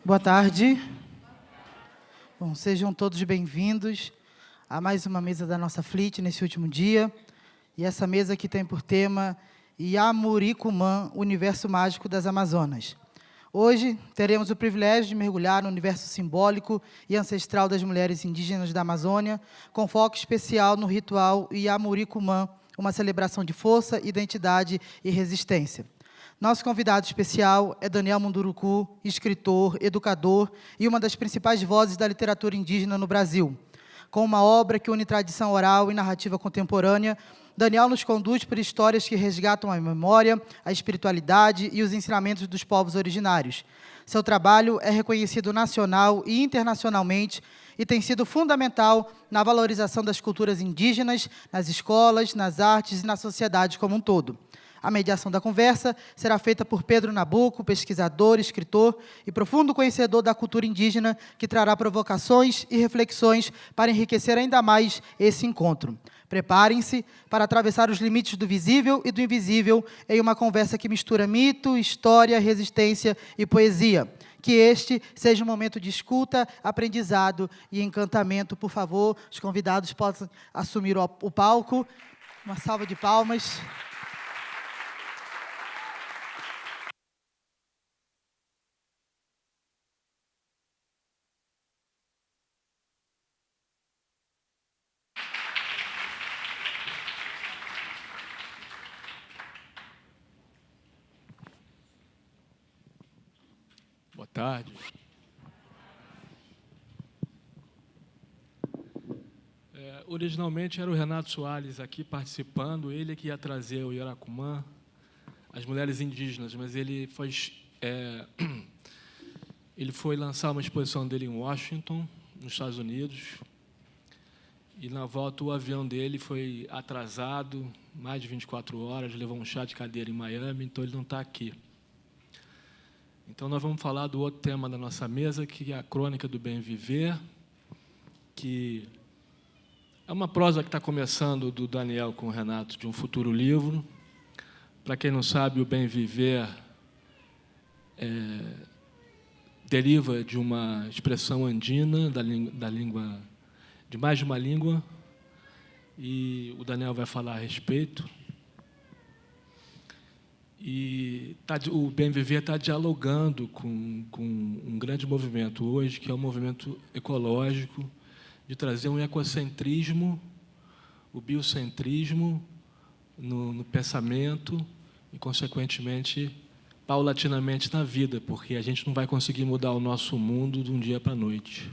Boa tarde. Bom, sejam todos bem-vindos a mais uma mesa da nossa FLIT nesse último dia. E essa mesa aqui tem por tema Iamuricumã, Universo Mágico das Amazonas. Hoje teremos o privilégio de mergulhar no universo simbólico e ancestral das mulheres indígenas da Amazônia, com foco especial no ritual Iamuricumã, uma celebração de força, identidade e resistência. Nosso convidado especial é Daniel Munduruku, escritor, educador e uma das principais vozes da literatura indígena no Brasil. Com uma obra que une tradição oral e narrativa contemporânea, Daniel nos conduz por histórias que resgatam a memória, a espiritualidade e os ensinamentos dos povos originários. Seu trabalho é reconhecido nacional e internacionalmente e tem sido fundamental na valorização das culturas indígenas, nas escolas, nas artes e na sociedade como um todo. A mediação da conversa será feita por Pedro Nabuco, pesquisador, escritor e profundo conhecedor da cultura indígena, que trará provocações e reflexões para enriquecer ainda mais esse encontro. Preparem-se para atravessar os limites do visível e do invisível em uma conversa que mistura mito, história, resistência e poesia. Que este seja um momento de escuta, aprendizado e encantamento. Por favor, os convidados possam assumir o palco. Uma salva de palmas. Boa tarde. Originalmente era o Renato Soares aqui participando, ele que ia trazer o Iaracumã, as mulheres indígenas, mas ele foi lançar uma exposição dele em Washington, nos Estados Unidos, e na volta o avião dele foi atrasado, mais de 24 horas, levou um chá de cadeira em Miami, então ele não está aqui. Então, nós vamos falar do outro tema da nossa mesa, que é a Crônica do Bem Viver, que é uma prosa que está começando do Daniel com o Renato, de um futuro livro. Para quem não sabe, o Bem Viver deriva de uma expressão andina, da língua, de mais de uma língua, e o Daniel vai falar a respeito. E o Bem Viver está dialogando com um grande movimento hoje, que é o movimento ecológico, de trazer um ecocentrismo, o biocentrismo no pensamento e, consequentemente, paulatinamente na vida, porque a gente não vai conseguir mudar o nosso mundo de um dia para a noite.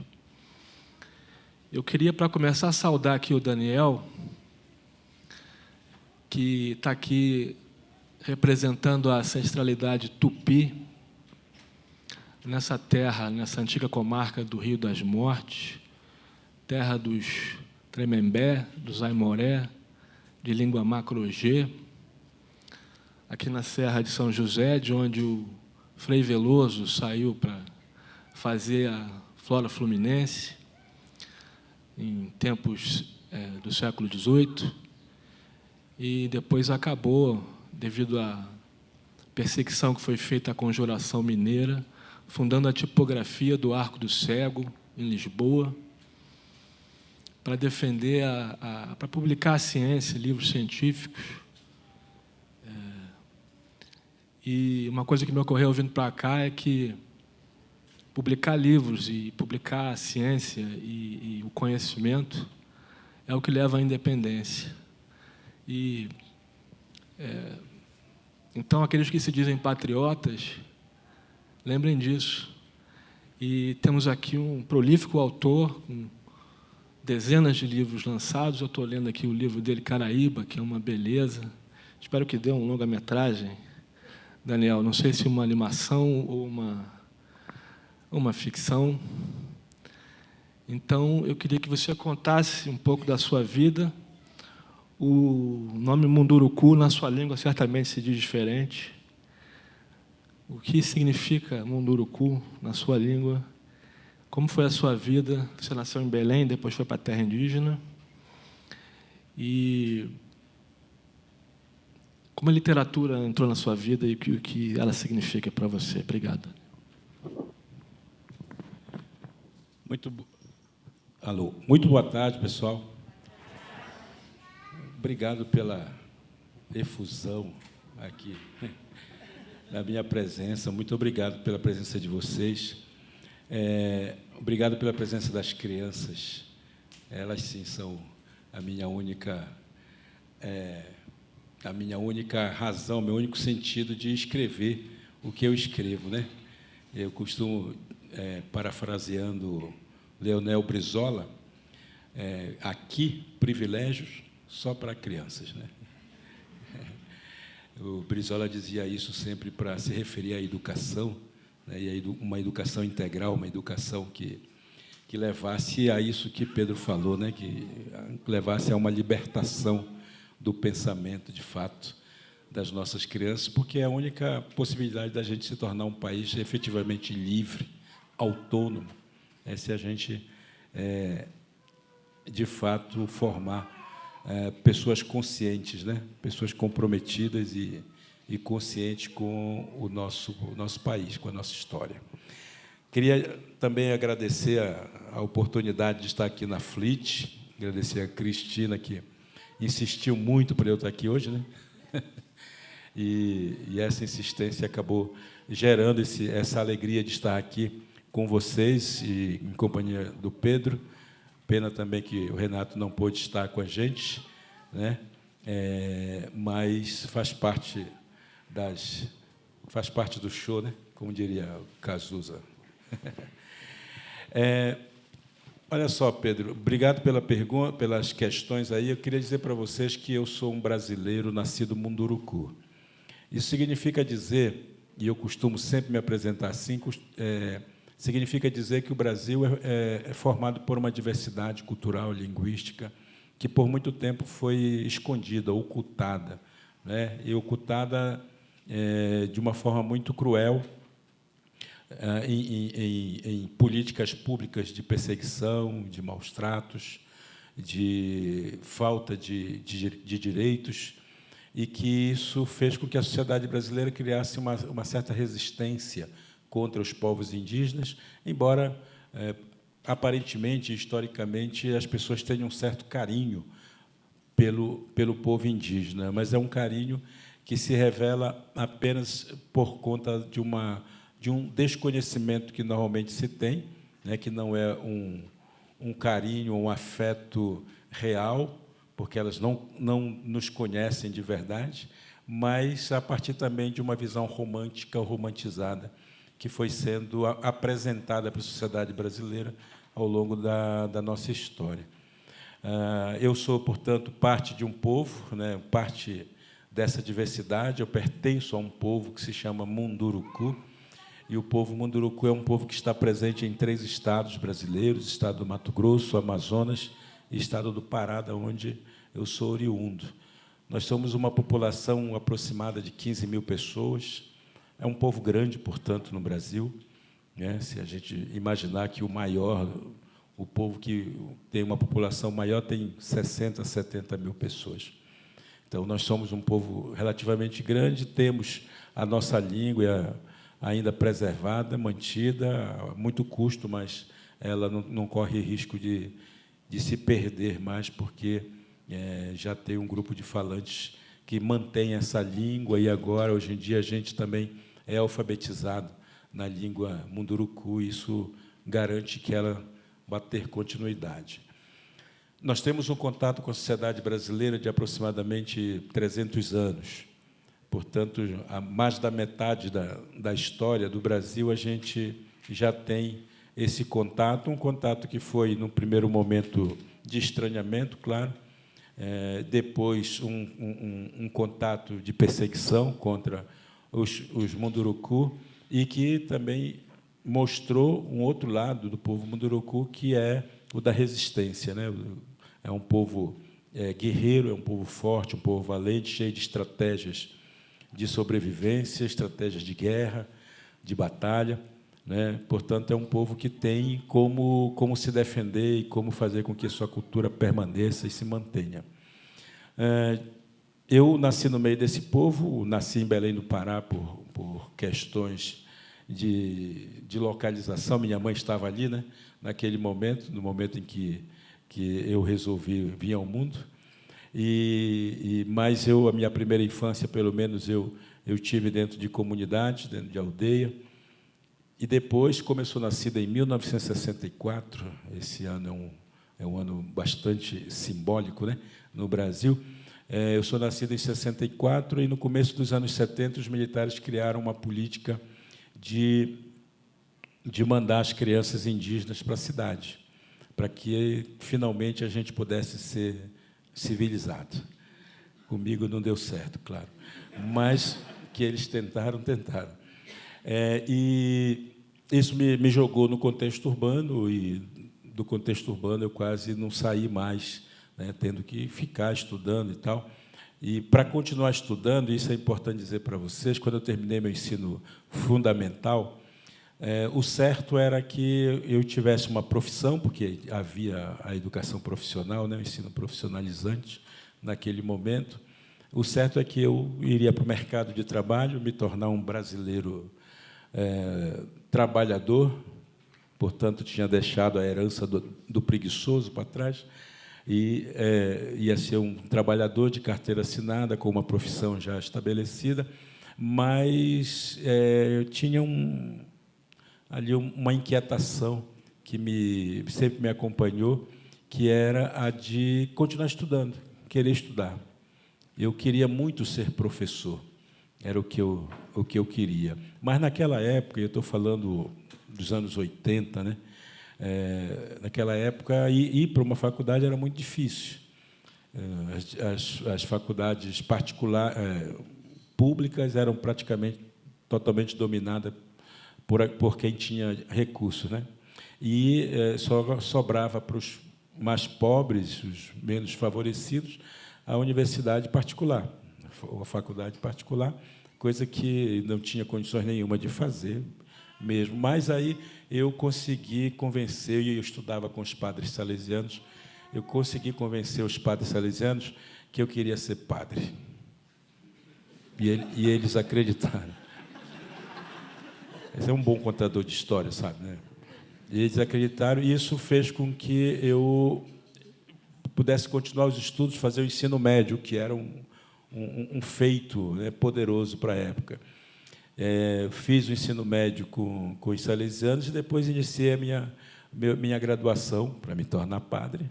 Eu queria, para começar, saudar aqui o Daniel, que está aqui representando a ancestralidade tupi, nessa terra, nessa antiga comarca do Rio das Mortes, terra dos Tremembé, dos Aimoré, de língua macro-gê, aqui na Serra de São José, de onde o Frei Veloso saiu para fazer a Flora Fluminense, em tempos do século XVIII, e depois acabou, devido à perseguição que foi feita à Conjuração Mineira, fundando a tipografia do Arco do Cego, em Lisboa, para defender, para publicar a ciência, livros científicos. E uma coisa que me ocorreu vindo para cá é que publicar livros e publicar a ciência e o conhecimento é o que leva à independência. Então, aqueles que se dizem patriotas, lembrem disso. E temos aqui um prolífico autor, com dezenas de livros lançados. Eu estou lendo aqui o livro dele, Caraíba, que é uma beleza. Espero que dê uma longa-metragem, Daniel. Não sei se uma animação ou uma ficção. Então, eu queria que você contasse um pouco da sua vida. O nome Munduruku, na sua língua, certamente se diz diferente. O que significa Munduruku na sua língua? Como foi a sua vida? Você nasceu em Belém, depois foi para a terra indígena. E como a literatura entrou na sua vida e o que ela significa para você? Obrigado. Alô. Muito boa tarde, pessoal. Obrigado pela efusão aqui na minha presença. Muito obrigado pela presença de vocês. Obrigado pela presença das crianças. Elas, sim, são a minha única razão, meu único sentido de escrever o que eu escrevo, né? Eu costumo, parafraseando Leonel Brizola, aqui, privilégios só para crianças, né? O Brizola dizia isso sempre para se referir à educação, né? E uma educação integral, uma educação que levasse a isso que Pedro falou, né? Que levasse a uma libertação do pensamento, de fato, das nossas crianças, porque é a única possibilidade da gente se tornar um país efetivamente livre, autônomo, se a gente, de fato, formar pessoas conscientes, né? Pessoas comprometidas e conscientes com o nosso país, com a nossa história. Queria também agradecer a oportunidade de estar aqui na FLIT, agradecer a Cristina, que insistiu muito para eu estar aqui hoje, né? E essa insistência acabou gerando essa alegria de estar aqui com vocês e em companhia do Pedro. Pena também que o Renato não pôde estar com a gente, né? Mas faz parte do show, né? Como diria o Cazuza. Olha só, Pedro, obrigado pela pergunta, pelas questões aí. Eu queria dizer para vocês que eu sou um brasileiro nascido Munduruku. Isso significa dizer, e eu costumo sempre me apresentar assim, significa dizer que o Brasil é formado por uma diversidade cultural, linguística, que por muito tempo foi escondida, ocultada, né? E ocultada de uma forma muito cruel em políticas públicas de perseguição, de maus tratos, de falta de direitos, e que isso fez com que a sociedade brasileira criasse uma certa resistência contra os povos indígenas, embora, aparentemente, historicamente, as pessoas tenham um certo carinho pelo povo indígena, mas é um carinho que se revela apenas por conta de um desconhecimento que normalmente se tem, né, que não é um carinho, um afeto real, porque elas não nos conhecem de verdade, mas a partir também de uma visão romântica ou romantizada que foi sendo apresentada para a sociedade brasileira ao longo da nossa história. Eu sou, portanto, parte de um povo, né, parte dessa diversidade. Eu pertenço a um povo que se chama Munduruku, e o povo Munduruku é um povo que está presente em 3 estados brasileiros: estado do Mato Grosso, Amazonas e estado do Pará, onde eu sou oriundo. Nós somos uma população aproximada de 15 mil pessoas. É um povo grande, portanto, no Brasil, né? Se a gente imaginar que o povo que tem uma população maior tem 60, 70 mil pessoas. Então, nós somos um povo relativamente grande, temos a nossa língua ainda preservada, mantida, a muito custo, mas ela não corre risco de se perder mais, porque já tem um grupo de falantes que mantém essa língua, e agora, hoje em dia, a gente também é alfabetizado na língua Munduruku, e isso garante que ela vai ter continuidade. Nós temos um contato com a sociedade brasileira de aproximadamente 300 anos. Portanto, há mais da metade da história do Brasil, a gente já tem esse contato, um contato que foi, no primeiro momento, de estranhamento, claro, depois um contato de perseguição contra os Munduruku, e que também mostrou um outro lado do povo Munduruku, que é o da resistência, né? É um povo guerreiro, é um povo forte, um povo valente, cheio de estratégias de sobrevivência, estratégias de guerra, de batalha, né? Portanto, é um povo que tem como se defender e como fazer com que sua cultura permaneça e se mantenha. Eu nasci no meio desse povo, nasci em Belém do Pará por questões de localização. Minha mãe estava ali, né, naquele momento, no momento em que eu resolvi vir ao mundo. Mas a minha primeira infância, pelo menos, eu tive dentro de comunidade, dentro de aldeia. E depois, como eu sou nascida em 1964, esse ano é um ano bastante simbólico, né, no Brasil. Eu sou nascido em 64 e, no começo dos anos 70, os militares criaram uma política de mandar as crianças indígenas para a cidade, para que, finalmente, a gente pudesse ser civilizado. Comigo não deu certo, claro, mas que eles tentaram. E isso me jogou no contexto urbano, e do contexto urbano eu quase não saí mais, né, tendo que ficar estudando e tal. E, para continuar estudando, isso é importante dizer para vocês, quando eu terminei meu ensino fundamental, o certo era que eu tivesse uma profissão, porque havia a educação profissional, né, o ensino profissionalizante naquele momento. O certo é que eu iria para o mercado de trabalho, me tornar um brasileiro trabalhador, portanto, tinha deixado a herança do preguiçoso para trás, e ia ser um trabalhador de carteira assinada, com uma profissão já estabelecida, mas tinha ali uma inquietação que sempre me acompanhou, que era a de continuar estudando, querer estudar. Eu queria muito ser professor, era o que eu queria. Mas, naquela época, eu estou falando dos anos 80, né? Naquela época, ir para uma faculdade era muito difícil. As faculdades públicas eram praticamente totalmente dominadas por quem tinha recursos, né? E só sobrava para os mais pobres, os menos favorecidos, a universidade particular, a faculdade particular, coisa que não tinha condições nenhuma de fazer mesmo. Mas aí eu consegui convencer, e eu estudava com os padres salesianos, eu consegui convencer os padres salesianos que eu queria ser padre. E eles acreditaram. Esse é um bom contador de história, sabe, né? E eles acreditaram, e isso fez com que eu pudesse continuar os estudos, fazer o ensino médio, que era um feito, né, poderoso para a época. Fiz o ensino médio com os salesianos e depois iniciei a minha graduação para me tornar padre,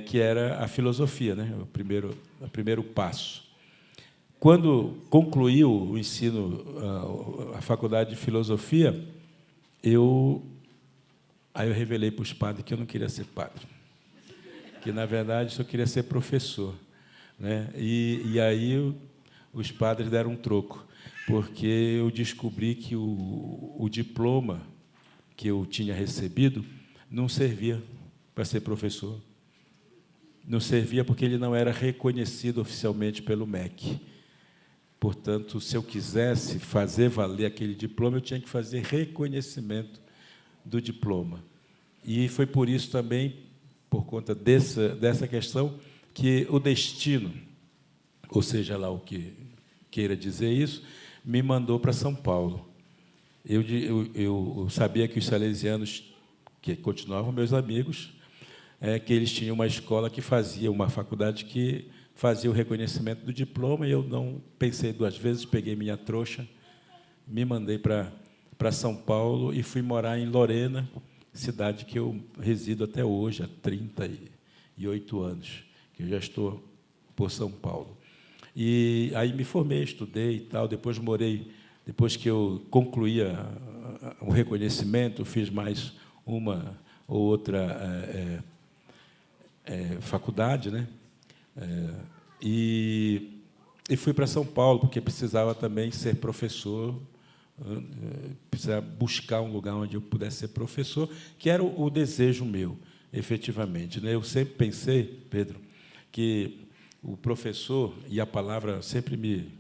que era a filosofia, né, o primeiro passo. Quando concluiu o ensino, a faculdade de filosofia, aí eu revelei para os padres que eu não queria ser padre, que, na verdade, só queria ser professor, né? E aí os padres deram um troco, porque eu descobri que o diploma que eu tinha recebido não servia para ser professor. Não servia porque ele não era reconhecido oficialmente pelo MEC. Portanto, se eu quisesse fazer valer aquele diploma, eu tinha que fazer reconhecimento do diploma. E foi por isso também, por conta dessa questão, que o destino, ou seja lá o que queira dizer isso, me mandou para São Paulo. Eu sabia que os salesianos, que continuavam meus amigos, que eles tinham uma escola que fazia, uma faculdade que fazia o reconhecimento do diploma, e eu não pensei duas vezes, peguei minha trouxa, me mandei para São Paulo e fui morar em Lorena, cidade que eu resido até hoje, há 38 anos, que eu já estou por São Paulo. E aí me formei, estudei e tal, depois que eu concluí o reconhecimento, fiz mais uma ou outra faculdade, né? E fui para São Paulo, porque precisava também ser professor, precisava buscar um lugar onde eu pudesse ser professor, que era o desejo meu, efetivamente, né? Eu sempre pensei, Pedro, que o professor, e a palavra sempre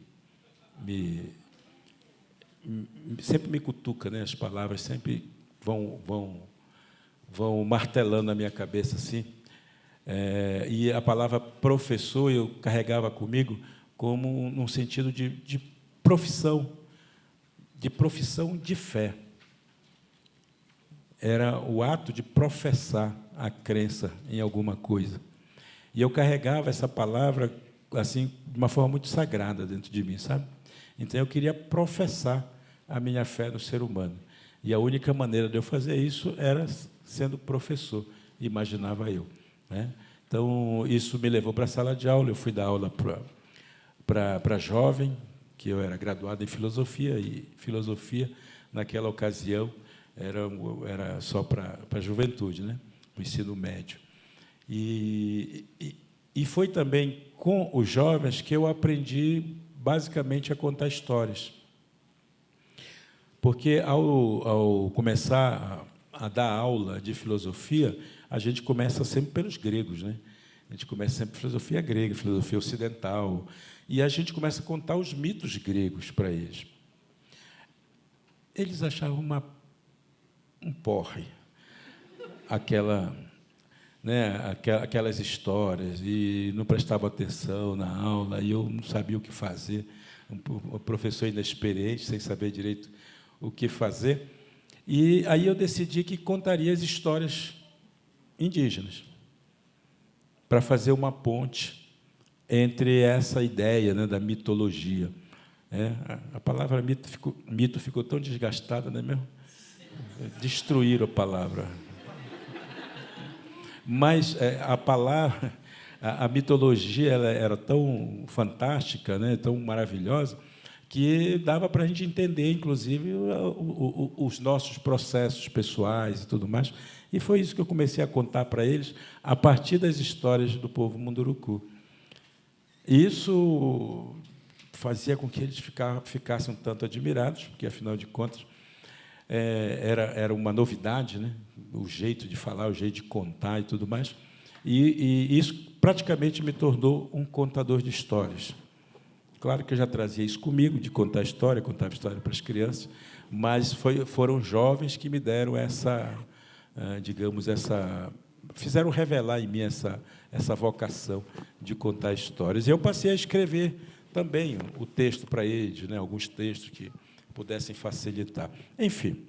sempre me cutuca, né? As palavras sempre vão martelando na minha cabeça assim. E a palavra professor eu carregava comigo como num sentido de profissão, de profissão de fé. Era o ato de professar a crença em alguma coisa. E eu carregava essa palavra assim de uma forma muito sagrada dentro de mim, sabe? Então eu queria professar a minha fé no ser humano. E a única maneira de eu fazer isso era sendo professor, imaginava eu, né? Então isso me levou para a sala de aula. Eu fui dar aula para jovem, que eu era graduado em filosofia, e filosofia naquela ocasião era só para a juventude, né? O ensino médio. E foi também com os jovens que eu aprendi, basicamente, a contar histórias. Porque, ao começar a dar aula de filosofia, a gente começa sempre pelos gregos, né? A gente começa sempre filosofia grega, filosofia ocidental, e a gente começa a contar os mitos gregos para eles. Eles achavam um porre aquelas histórias, e não prestavam atenção na aula, e eu não sabia o que fazer, um professor inexperiente, sem saber direito o que fazer. E aí eu decidi que contaria as histórias indígenas, para fazer uma ponte entre essa ideia, né, da mitologia. A palavra mito ficou tão desgastada, não é mesmo? Destruíram a palavra. Mas a palavra, a mitologia, ela era tão fantástica, né, tão maravilhosa, que dava para a gente entender, inclusive, os nossos processos pessoais e tudo mais. E foi isso que eu comecei a contar para eles, a partir das histórias do povo Munduruku. Isso fazia com que eles ficassem um tanto admirados, porque, afinal de contas, era uma novidade, né? O jeito de falar, o jeito de contar e tudo mais. E isso praticamente me tornou um contador de histórias. Claro que eu já trazia isso comigo, de contar história, contava história para as crianças, mas foram jovens que me deram fizeram revelar em mim essa vocação de contar histórias. E eu passei a escrever também o texto para eles, né, alguns textos que pudessem facilitar. Enfim,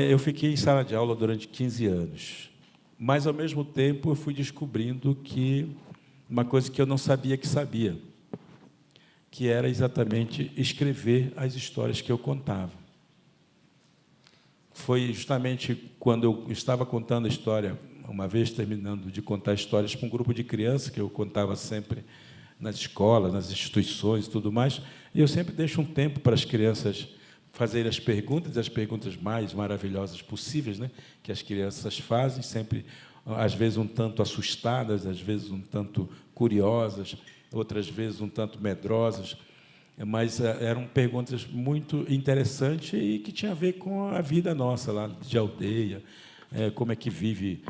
eu fiquei em sala de aula durante 15 anos, mas, ao mesmo tempo, eu fui descobrindo uma coisa que eu não sabia que sabia, que era exatamente escrever as histórias que eu contava. Foi justamente quando eu estava contando a história, uma vez terminando de contar histórias para um grupo de crianças, que eu contava sempre nas escolas, nas instituições e tudo mais, e eu sempre deixo um tempo para as crianças fazerem as perguntas mais maravilhosas possíveis, né, que as crianças fazem, sempre, às vezes, um tanto assustadas, às vezes, um tanto curiosas, outras vezes um tanto medrosas, mas eram perguntas muito interessantes e que tinham a ver com a vida nossa lá de aldeia, como é que vive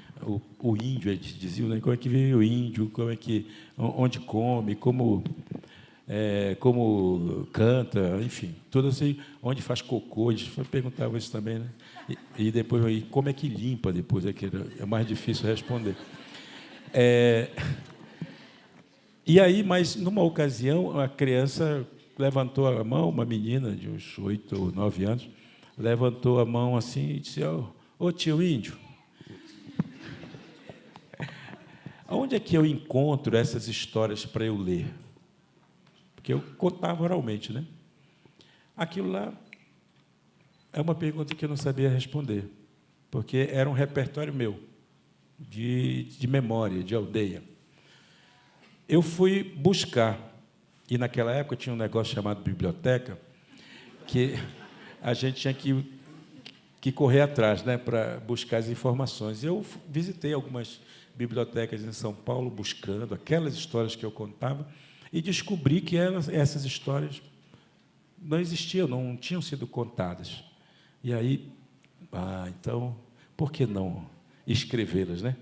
o índio, eles diziam, né? Como é que vive o índio, onde come, como canta, enfim, tudo assim, onde faz cocô, eles perguntavam isso também, né? E depois, como é que limpa depois, é mais difícil responder. E aí, mas, numa ocasião, a criança levantou a mão, uma menina de uns 8 ou 9 anos, levantou a mão assim e disse: ô tio índio, onde é que eu encontro essas histórias para eu ler? Porque eu contava oralmente, né? Aquilo lá é uma pergunta que eu não sabia responder, porque era um repertório meu, de memória, de aldeia. Eu fui buscar, e naquela época tinha um negócio chamado biblioteca, que a gente tinha que correr atrás, né, para buscar as informações. Eu visitei algumas bibliotecas em São Paulo, buscando aquelas histórias que eu contava, e descobri que essas histórias não existiam, não tinham sido contadas. E aí, então, por que não escrevê-las, né?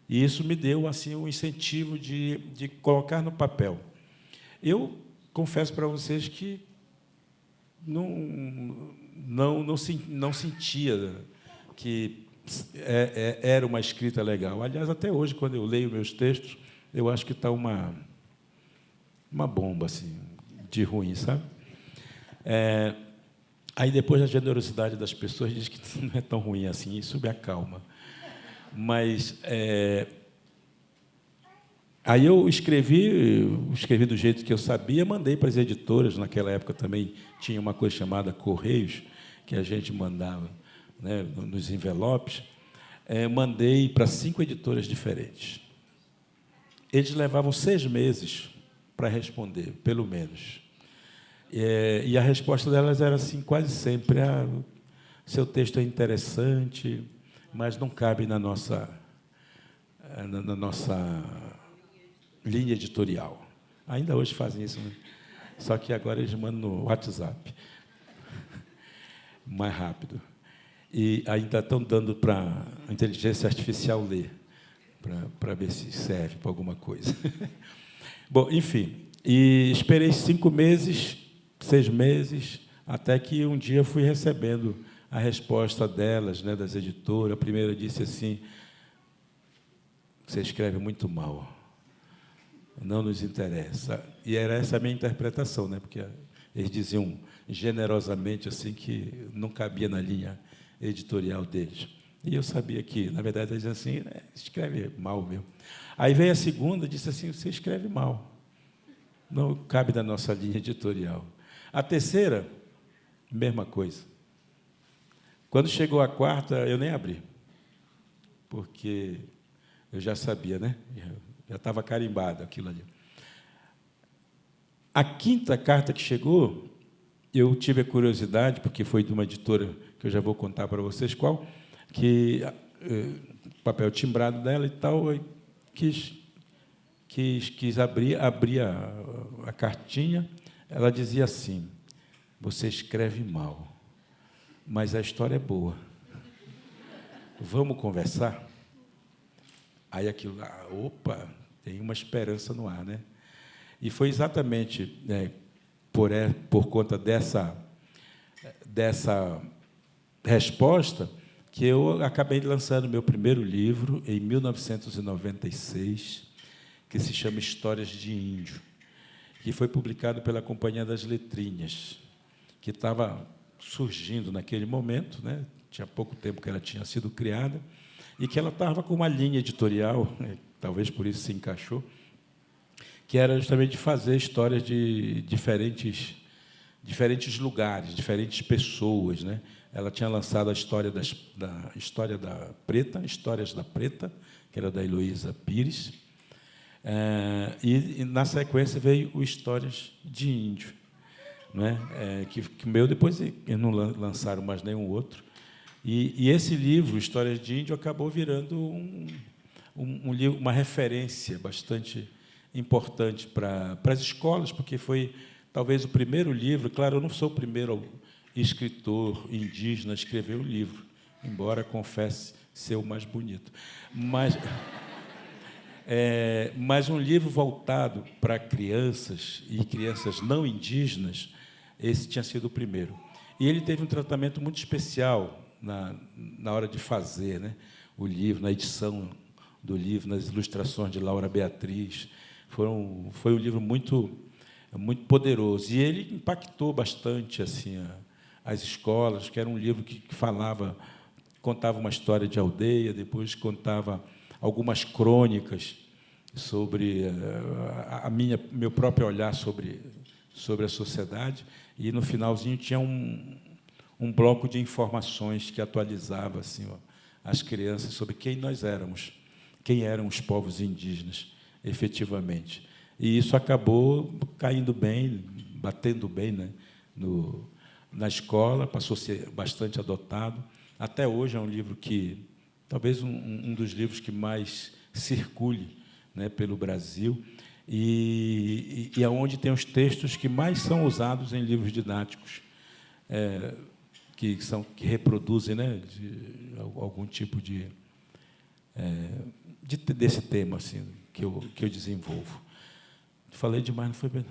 E isso me deu assim um incentivo de colocar no papel. Eu confesso para vocês que não sentia que era uma escrita legal. Aliás, até hoje, quando eu leio meus textos, eu acho que está uma bomba assim, de ruim, sabe? Aí, depois, a generosidade das pessoas diz que não é tão ruim assim, isso me acalma. Mas aí eu escrevi do jeito que eu sabia, mandei para as editoras. Naquela época também tinha uma coisa chamada Correios, que a gente mandava, né, nos envelopes. Mandei para 5 editoras diferentes. Eles levavam 6 meses para responder, pelo menos. E a resposta delas era assim, quase sempre: seu texto é interessante, mas não cabe na nossa linha editorial. Ainda hoje fazem isso, né? Só que agora eles mandam no WhatsApp, mais rápido. E ainda estão dando para a inteligência artificial ler, para ver se serve para alguma coisa. Bom, enfim, e esperei 5 meses, 6 meses, até que um dia fui recebendo a resposta delas, né, das editoras. A primeira disse assim: você escreve muito mal, não nos interessa. E era essa a minha interpretação, né, porque eles diziam generosamente assim que não cabia na linha editorial deles. E eu sabia que, na verdade, eles diziam assim: escreve mal mesmo. Aí veio a segunda, disse assim: você escreve mal, não cabe na nossa linha editorial. A terceira, mesma coisa. Quando chegou a quarta, eu nem abri, porque eu já sabia, né? Já estava carimbado aquilo ali. A quinta carta que chegou, eu tive a curiosidade, porque foi de uma editora que eu já vou contar para vocês qual, que papel timbrado dela e tal, eu quis abrir a cartinha. Ela dizia assim: você escreve mal, mas a história é boa. Vamos conversar? Aí aquilo, opa, tem uma esperança no ar, né? E foi exatamente por conta dessa resposta que eu acabei lançando meu primeiro livro em 1996, que se chama Histórias de Índio, que foi publicado pela Companhia das Letrinhas, que estava surgindo naquele momento, né? Tinha pouco tempo que ela tinha sido criada, e que ela estava com uma linha editorial, talvez por isso se encaixou, que era justamente de fazer histórias de diferentes lugares, diferentes pessoas, né? Ela tinha lançado a história Histórias da Preta, que era da Heloísa Pires, e na sequência veio o Histórias de Índio, né? Que o meu depois eles não lançaram mais nenhum outro. E esse livro, Histórias de Índio, acabou virando um livro, uma referência bastante importante para as escolas, porque foi talvez o primeiro livro. Claro, eu não sou o primeiro escritor indígena a escrever um livro, embora confesse ser o mais bonito. Mas um livro voltado para crianças e crianças não indígenas, esse tinha sido o primeiro. E ele teve um tratamento muito especial na hora de fazer, né, o livro, na edição do livro, nas ilustrações de Laura Beatriz. Foi um livro muito poderoso. E ele impactou bastante assim as escolas, que era um livro que contava uma história de aldeia, depois contava algumas crônicas sobre meu próprio olhar sobre a sociedade, e no finalzinho tinha um bloco de informações que atualizava assim, as crianças sobre quem nós éramos, quem eram os povos indígenas, efetivamente. E isso acabou caindo bem, batendo bem, né, na escola, passou a ser bastante adotado. Até hoje é um livro que, talvez um dos livros que mais circule, né, pelo Brasil, e é onde tem os textos que mais são usados em livros didáticos, que reproduzem, né, algum tipo desse tema assim, que eu desenvolvo. Falei demais, não foi bem?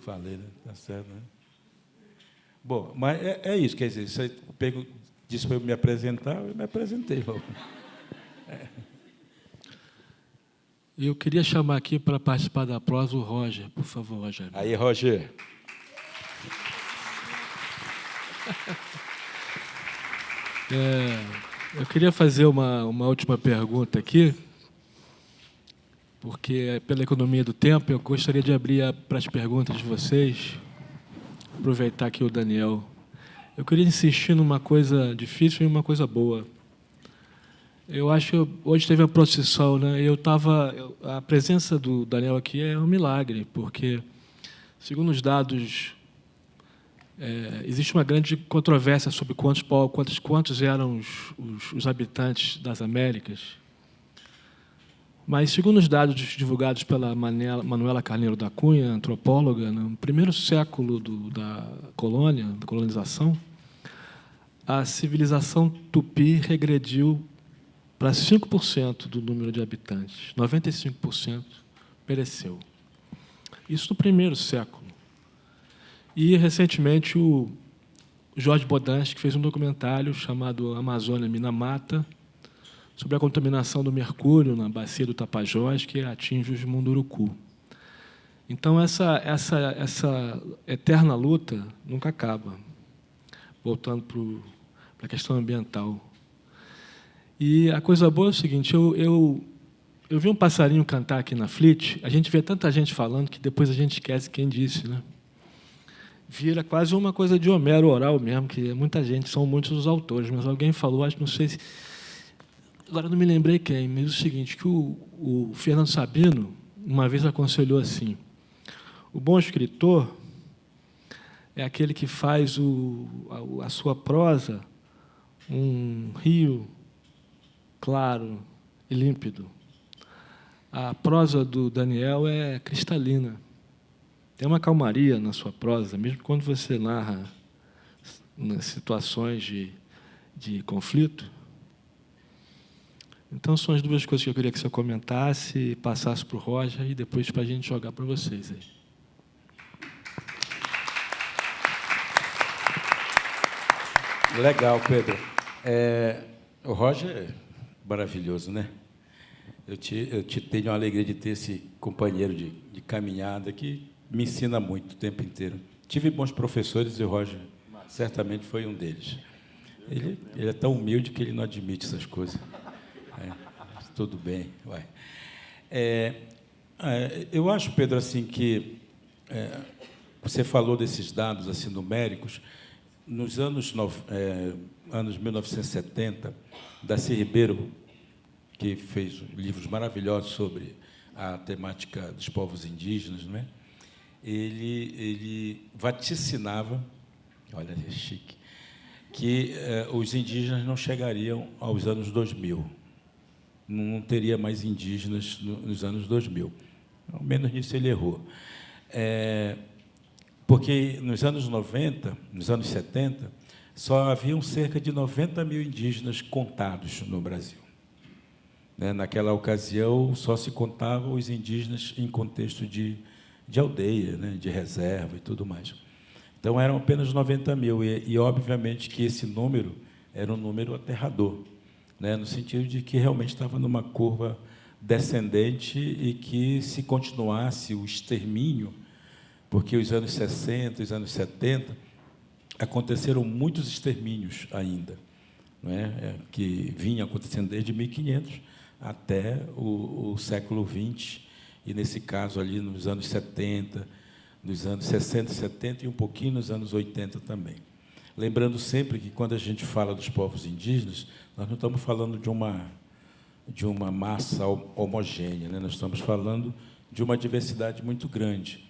Falei, né? Tá certo, né? Bom, mas é isso, quer dizer, você disse para eu me apresentar, eu me apresentei. Eu queria chamar aqui para participar da prosa o Roger, por favor, Roger. Aí, Roger. Eu queria fazer uma última pergunta aqui, porque, pela economia do tempo, eu gostaria de abrir para as perguntas de vocês, aproveitar aqui o Daniel. Eu queria insistir numa coisa difícil e uma coisa boa. Eu acho que hoje teve a procissão, né? A presença do Daniel aqui é um milagre, porque, segundo os dados, existe uma grande controvérsia sobre quantos eram os habitantes das Américas. Mas, segundo os dados divulgados pela Manuela Carneiro da Cunha, antropóloga, no primeiro século da colonização, a civilização tupi regrediu para 5% do número de habitantes. 95% pereceu. Isso no primeiro século. E, recentemente, o Jorge Bodansky fez um documentário chamado Amazônia Minamata, sobre a contaminação do mercúrio na bacia do Tapajós, que atinge os Munduruku. Então, essa eterna luta nunca acaba, voltando para a questão ambiental. E a coisa boa é o seguinte, eu vi um passarinho cantar aqui na Fleet, a gente vê tanta gente falando que depois a gente esquece quem disse, né? Vira quase uma coisa de Homero oral mesmo, que muita gente, são muitos os autores, mas alguém falou, acho, não sei se... Agora não me lembrei quem, mas é o seguinte, que o Fernando Sabino uma vez aconselhou assim, o bom escritor é aquele que faz a sua prosa um rio claro e límpido. A prosa do Daniel é cristalina. Tem uma calmaria na sua prosa, mesmo quando você narra nas situações de conflito. Então, são as duas coisas que eu queria que você comentasse, passasse para o Roger e depois para a gente jogar para vocês aí. Legal, Pedro. O Roger é maravilhoso, né? Eu tenho a alegria de ter esse companheiro de caminhada que me ensina muito o tempo inteiro. Tive bons professores e o Roger certamente foi um deles. Ele é tão humilde que ele não admite essas coisas. Tudo bem, vai. Eu acho, Pedro, assim que você falou desses dados assim numéricos. Nos anos 1970, Darcy Ribeiro, que fez livros maravilhosos sobre a temática dos povos indígenas, não é? Ele vaticinava, olha, é chique, que os indígenas não chegariam aos anos 2000. Não teria mais indígenas nos anos 2000. Ao menos nisso ele errou. Porque nos anos 90, nos anos 70, só haviam cerca de 90 mil indígenas contados no Brasil. Naquela ocasião, só se contavam os indígenas em contexto de aldeia, de reserva e tudo mais. Então, eram apenas 90 mil, e obviamente, que esse número era um número aterrador, no sentido de que realmente estava numa curva descendente e que, se continuasse o extermínio, porque os anos 60, os anos 70, aconteceram muitos extermínios ainda, que vinham acontecendo desde 1500 até o século XX, e, nesse caso, ali nos anos 70, nos anos 60, 70 e um pouquinho nos anos 80 também. Lembrando sempre que, quando a gente fala dos povos indígenas, nós não estamos falando de uma massa homogênea, nós estamos falando de uma diversidade muito grande.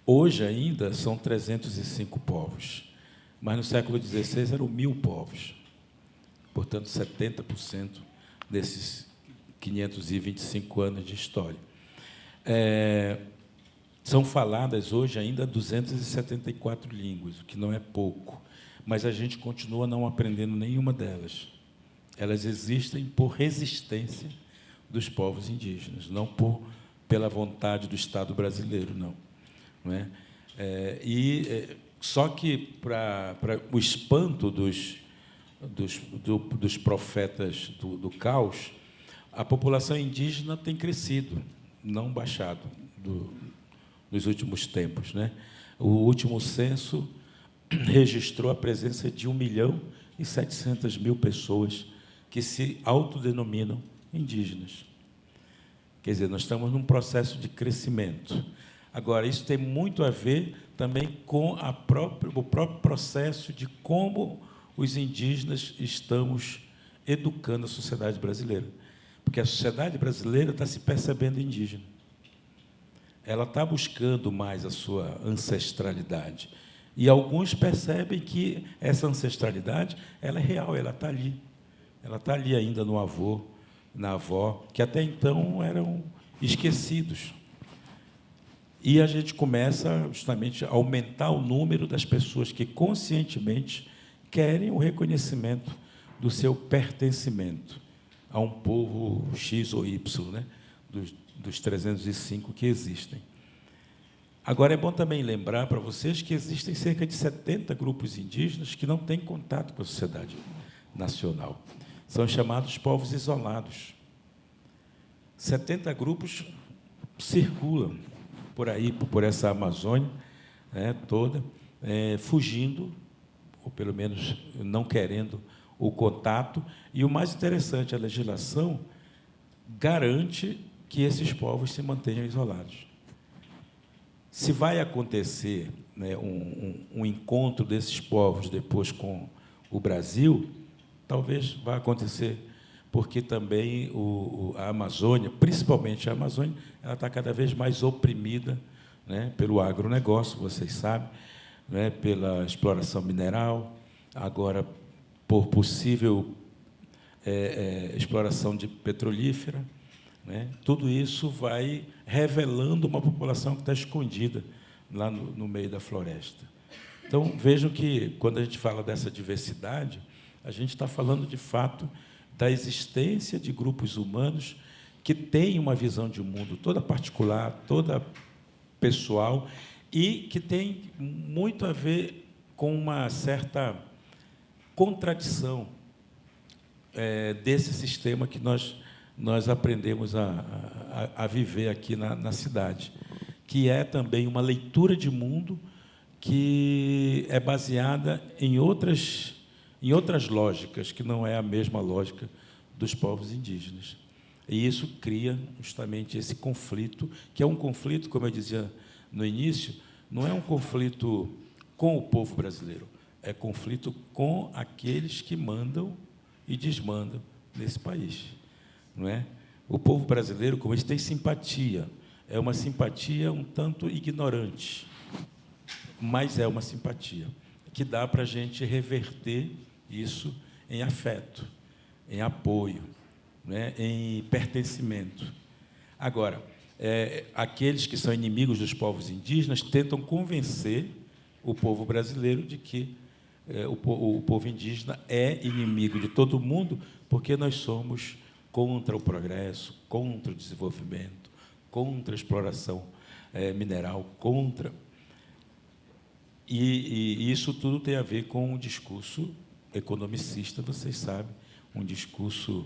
Hoje, ainda, são 305 povos, mas, no século XVI, eram 1000 povos. Portanto, 70% desses 525 anos de história. São faladas, hoje, ainda 274 línguas, o que não é pouco, mas a gente continua não aprendendo nenhuma delas. Elas existem por resistência dos povos indígenas, não pela vontade do Estado brasileiro, não é? Só que, para o espanto dos profetas do caos, a população indígena tem crescido, não baixado, nos últimos tempos, O último censo registrou a presença de 1.700.000 pessoas que se autodenominam indígenas. Quer dizer, nós estamos num processo de crescimento. Agora, isso tem muito a ver também com o próprio processo de como os indígenas estamos educando a sociedade brasileira. Porque a sociedade brasileira está se percebendo indígena. Ela está buscando mais a sua ancestralidade. E alguns percebem que essa ancestralidade ela é real, ela está ali. Ela está ali ainda no avô, na avó, que até então eram esquecidos. E a gente começa justamente a aumentar o número das pessoas que conscientemente querem o reconhecimento do seu pertencimento a um povo X ou Y, né? dos 305 que existem. Agora, é bom também lembrar para vocês que existem cerca de 70 grupos indígenas que não têm contato com a sociedade nacional. São chamados povos isolados. 70 grupos circulam por aí, por essa Amazônia, né, toda, fugindo, ou pelo menos não querendo o contato. E o mais interessante, a legislação garante que esses povos se mantenham isolados. Se vai acontecer, né, um encontro desses povos depois com o Brasil, talvez vá acontecer, porque também a Amazônia, principalmente a Amazônia, ela está cada vez mais oprimida, né, pelo agronegócio, vocês sabem, né, pela exploração mineral, agora por possível exploração de petrolífera, né? Tudo isso vai revelando uma população que está escondida lá no meio da floresta. Então, vejam que, quando a gente fala dessa diversidade, a gente está falando, de fato, da existência de grupos humanos que têm uma visão de mundo toda particular, toda pessoal, e que tem muito a ver com uma certa contradição desse sistema que nós aprendemos a viver aqui na cidade, que é também uma leitura de mundo que é baseada em outras lógicas, que não é a mesma lógica dos povos indígenas. E isso cria justamente esse conflito, que é um conflito, como eu dizia no início, não é um conflito com o povo brasileiro, é conflito com aqueles que mandam e desmandam nesse país. Não é? O povo brasileiro, como eles têm simpatia, é uma simpatia um tanto ignorante, mas é uma simpatia que dá para a gente reverter isso em afeto, em apoio, né, em pertencimento. Agora, aqueles que são inimigos dos povos indígenas tentam convencer o povo brasileiro de que o povo indígena é inimigo de todo mundo, porque nós somos contra o progresso, contra o desenvolvimento, contra a exploração mineral, contra... E isso tudo tem a ver com um discurso economicista, vocês sabem, um discurso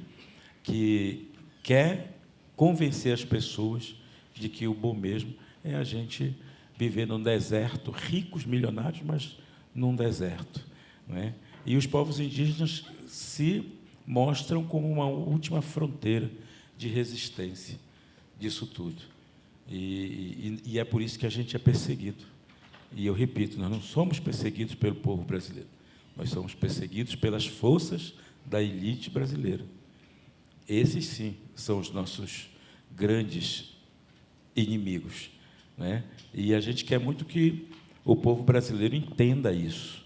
que quer convencer as pessoas de que o bom mesmo é a gente viver num deserto, ricos, milionários, mas num deserto, não é? E os povos indígenas se mostram como uma última fronteira de resistência disso tudo. E é por isso que a gente é perseguido. E eu repito, nós não somos perseguidos pelo povo brasileiro, nós somos perseguidos pelas forças da elite brasileira. Esses, sim, são os nossos grandes inimigos, né? E a gente quer muito que o povo brasileiro entenda isso.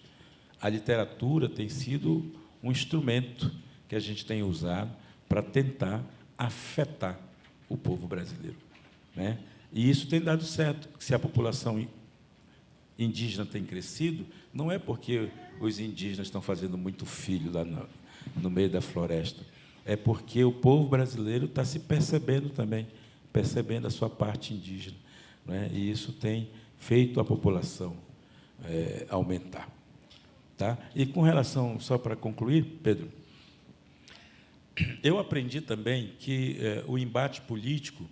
A literatura tem sido um instrumento que a gente tem usado para tentar afetar o povo brasileiro, né? E isso tem dado certo. Se a população indígena tem crescido, não é porque os indígenas estão fazendo muito filho lá no meio da floresta, é porque o povo brasileiro está se percebendo também, percebendo a sua parte indígena, né? E isso tem feito a população aumentar. Tá? E com relação, só para concluir, Pedro, eu aprendi também que o embate político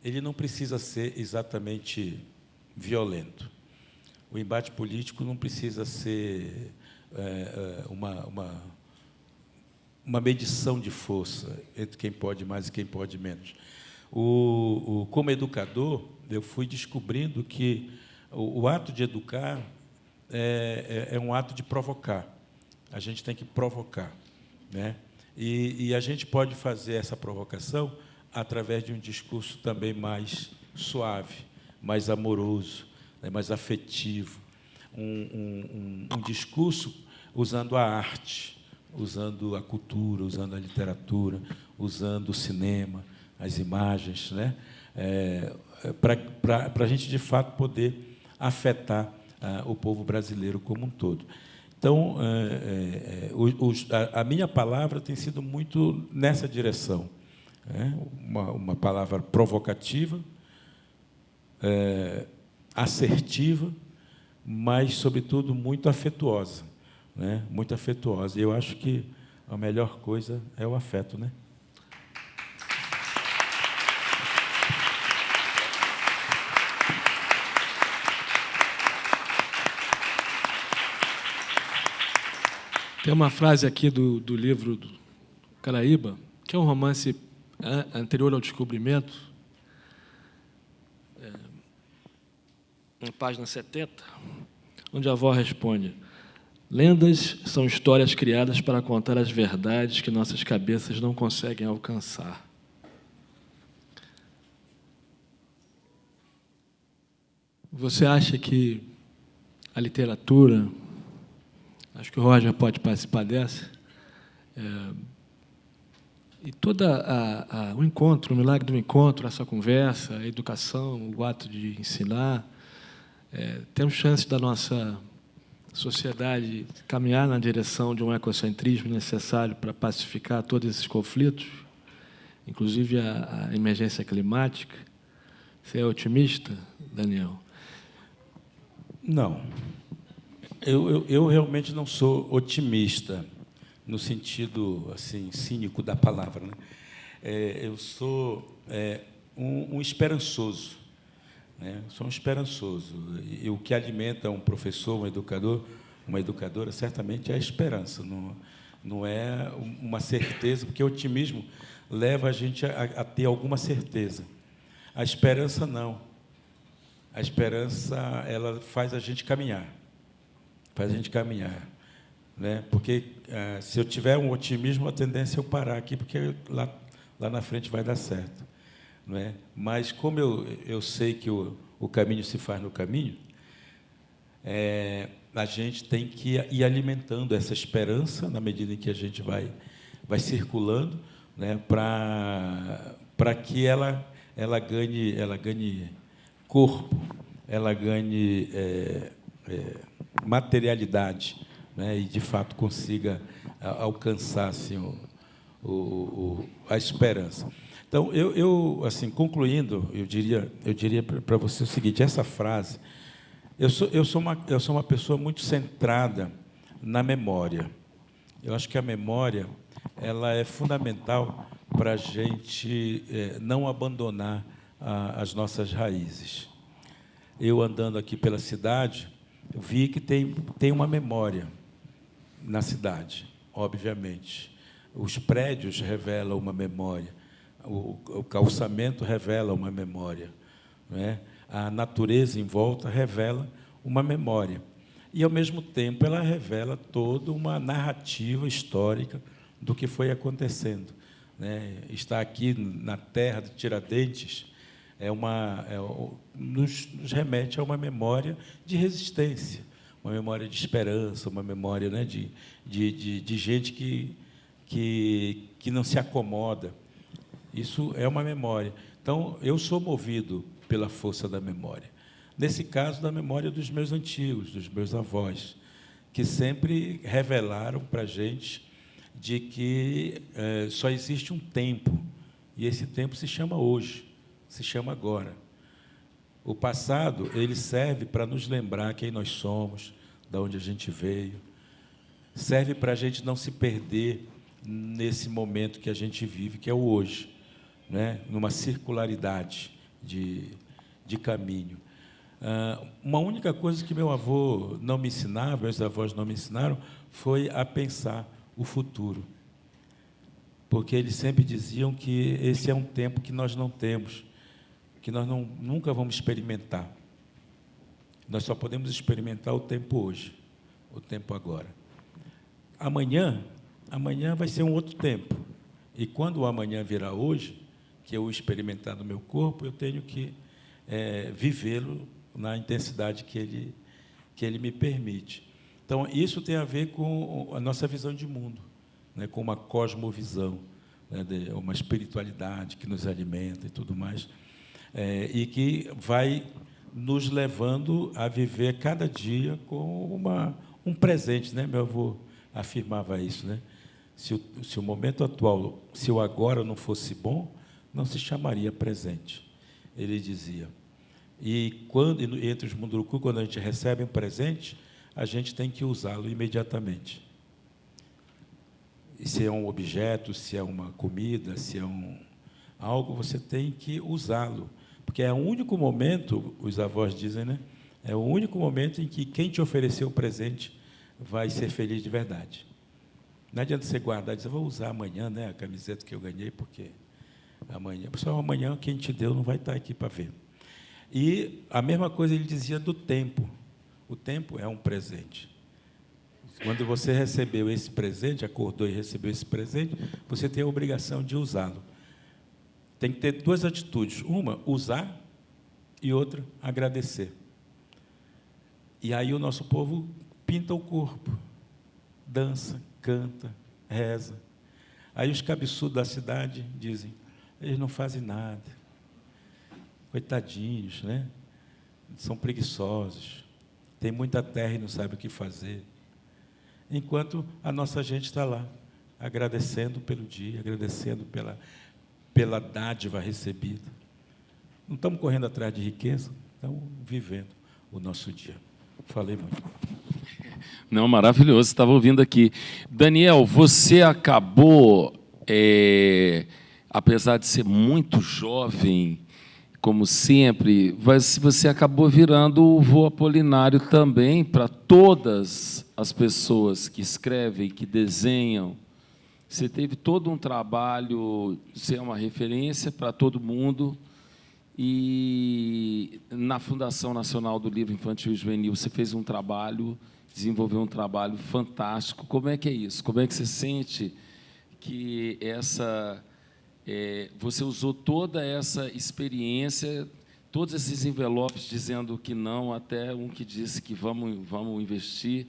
ele não precisa ser exatamente violento. o embate político não precisa ser uma medição de força entre quem pode mais e quem pode menos. Como educador, eu fui descobrindo que o ato de educar é um ato de provocar. A gente tem que provocar, né? E a gente pode fazer essa provocação através de um discurso também mais suave, mais amoroso, né, mais afetivo, um discurso usando a arte, usando a cultura, usando a literatura, usando o cinema, as imagens, né, para a gente, de fato, poder afetar o povo brasileiro como um todo. Então, a minha palavra tem sido muito nessa direção, né? Uma palavra provocativa, assertiva, mas, sobretudo, muito afetuosa, né? Muito afetuosa. E eu acho que a melhor coisa é o afeto, né? Tem uma frase aqui do livro do Caraíba, que é um romance anterior ao Descobrimento, na página 70, onde a avó responde: lendas são histórias criadas para contar as verdades que nossas cabeças não conseguem alcançar. Você acha que a literatura, acho que o Roger pode participar dessa, e todo o encontro, o milagre do encontro, essa conversa, a educação, o ato de ensinar, temos chance da nossa sociedade caminhar na direção de um ecocentrismo necessário para pacificar todos esses conflitos, inclusive a emergência climática? Você é otimista, Daniel? Não. Eu realmente não sou otimista, no sentido assim cínico da palavra, né? Eu sou um esperançoso, né? Sou um esperançoso. E o que alimenta um professor, um educador, uma educadora, certamente é a esperança, não é uma certeza, porque o otimismo leva a gente a ter alguma certeza. A esperança, não. A esperança, ela faz a gente caminhar. Faz a gente caminhar, né? Porque se eu tiver um otimismo, a tendência é eu parar aqui, porque lá na frente vai dar certo, não é? Mas como eu sei que o caminho se faz no caminho, a gente tem que ir alimentando essa esperança na medida em que a gente vai circulando, né? Para que ela ganhe corpo, ela ganhe materialidade, né? E, de fato, consiga alcançar assim, a esperança. Então, eu assim, concluindo, eu diria para você o seguinte: essa frase, eu sou uma pessoa muito centrada na memória. Eu acho que a memória ela é fundamental para a gente não abandonar as nossas raízes. Eu, andando aqui pela cidade, vi que tem uma memória na cidade, obviamente. Os prédios revelam uma memória, o calçamento revela uma memória, não é? A natureza em volta revela uma memória. E, ao mesmo tempo, ela revela toda uma narrativa histórica do que foi acontecendo, né? Estar aqui na terra de Tiradentes nos remete a uma memória de resistência, uma memória de esperança, uma memória, né, de gente que não se acomoda. Isso é uma memória. Então, eu sou movido pela força da memória. Nesse caso, da memória dos meus antigos, dos meus avós, que sempre revelaram para a gente de que só existe um tempo, e esse tempo se chama hoje, se chama agora. O passado, ele serve para nos lembrar quem nós somos, de onde a gente veio, serve para a gente não se perder nesse momento que a gente vive, que é o hoje, né? Numa circularidade de caminho. Uma única coisa que meu avô não me ensinava, meus avós não me ensinaram, foi a pensar o futuro. Porque eles sempre diziam que esse é um tempo que nós não temos, que nós nunca vamos experimentar. Nós só podemos experimentar o tempo hoje, o tempo agora. Amanhã vai ser um outro tempo. E quando o amanhã virar hoje, que eu experimentar no meu corpo, eu tenho que vivê-lo na intensidade que ele me permite. Então, isso tem a ver com a nossa visão de mundo, né, com uma cosmovisão, né, uma espiritualidade que nos alimenta e tudo mais, e que vai nos levando a viver cada dia com um presente, né? Meu avô afirmava isso, né? Se o momento atual, se o agora não fosse bom, não se chamaria presente, ele dizia. E entre os munduruku, quando a gente recebe um presente, a gente tem que usá-lo imediatamente. E se é um objeto, se é uma comida, se é algo, você tem que usá-lo. Porque é o único momento, os avós dizem, né? É o único momento em que quem te ofereceu o presente vai ser feliz de verdade. Não adianta você guardar e dizer, vou usar amanhã, né, a camiseta que eu ganhei, porque amanhã quem te deu não vai estar aqui para ver. E a mesma coisa ele dizia do tempo. O tempo é um presente. Quando você recebeu esse presente, acordou e recebeu esse presente, você tem a obrigação de usá-lo. Tem que ter duas atitudes. Uma, usar, e outra, agradecer. E aí o nosso povo pinta o corpo, dança, canta, reza. Aí os cabeçudos da cidade dizem, eles não fazem nada. Coitadinhos, né? São preguiçosos, tem muita terra e não sabe o que fazer. Enquanto a nossa gente está lá, agradecendo pelo dia, agradecendo pela dádiva recebida. Não estamos correndo atrás de riqueza, estamos vivendo o nosso dia. Falei muito. Não, maravilhoso, estava ouvindo aqui. Daniel, você acabou, apesar de ser muito jovem, como sempre, você acabou virando o vô Apolinário também para todas as pessoas que escrevem, que desenham. Você teve todo um trabalho, você é uma referência para todo mundo. E na Fundação Nacional do Livro Infantil e Juvenil, você fez um trabalho, desenvolveu um trabalho fantástico. Como é que é isso? Como é que você sente que você usou toda essa experiência, todos esses envelopes dizendo que não, até um que disse que vamos investir.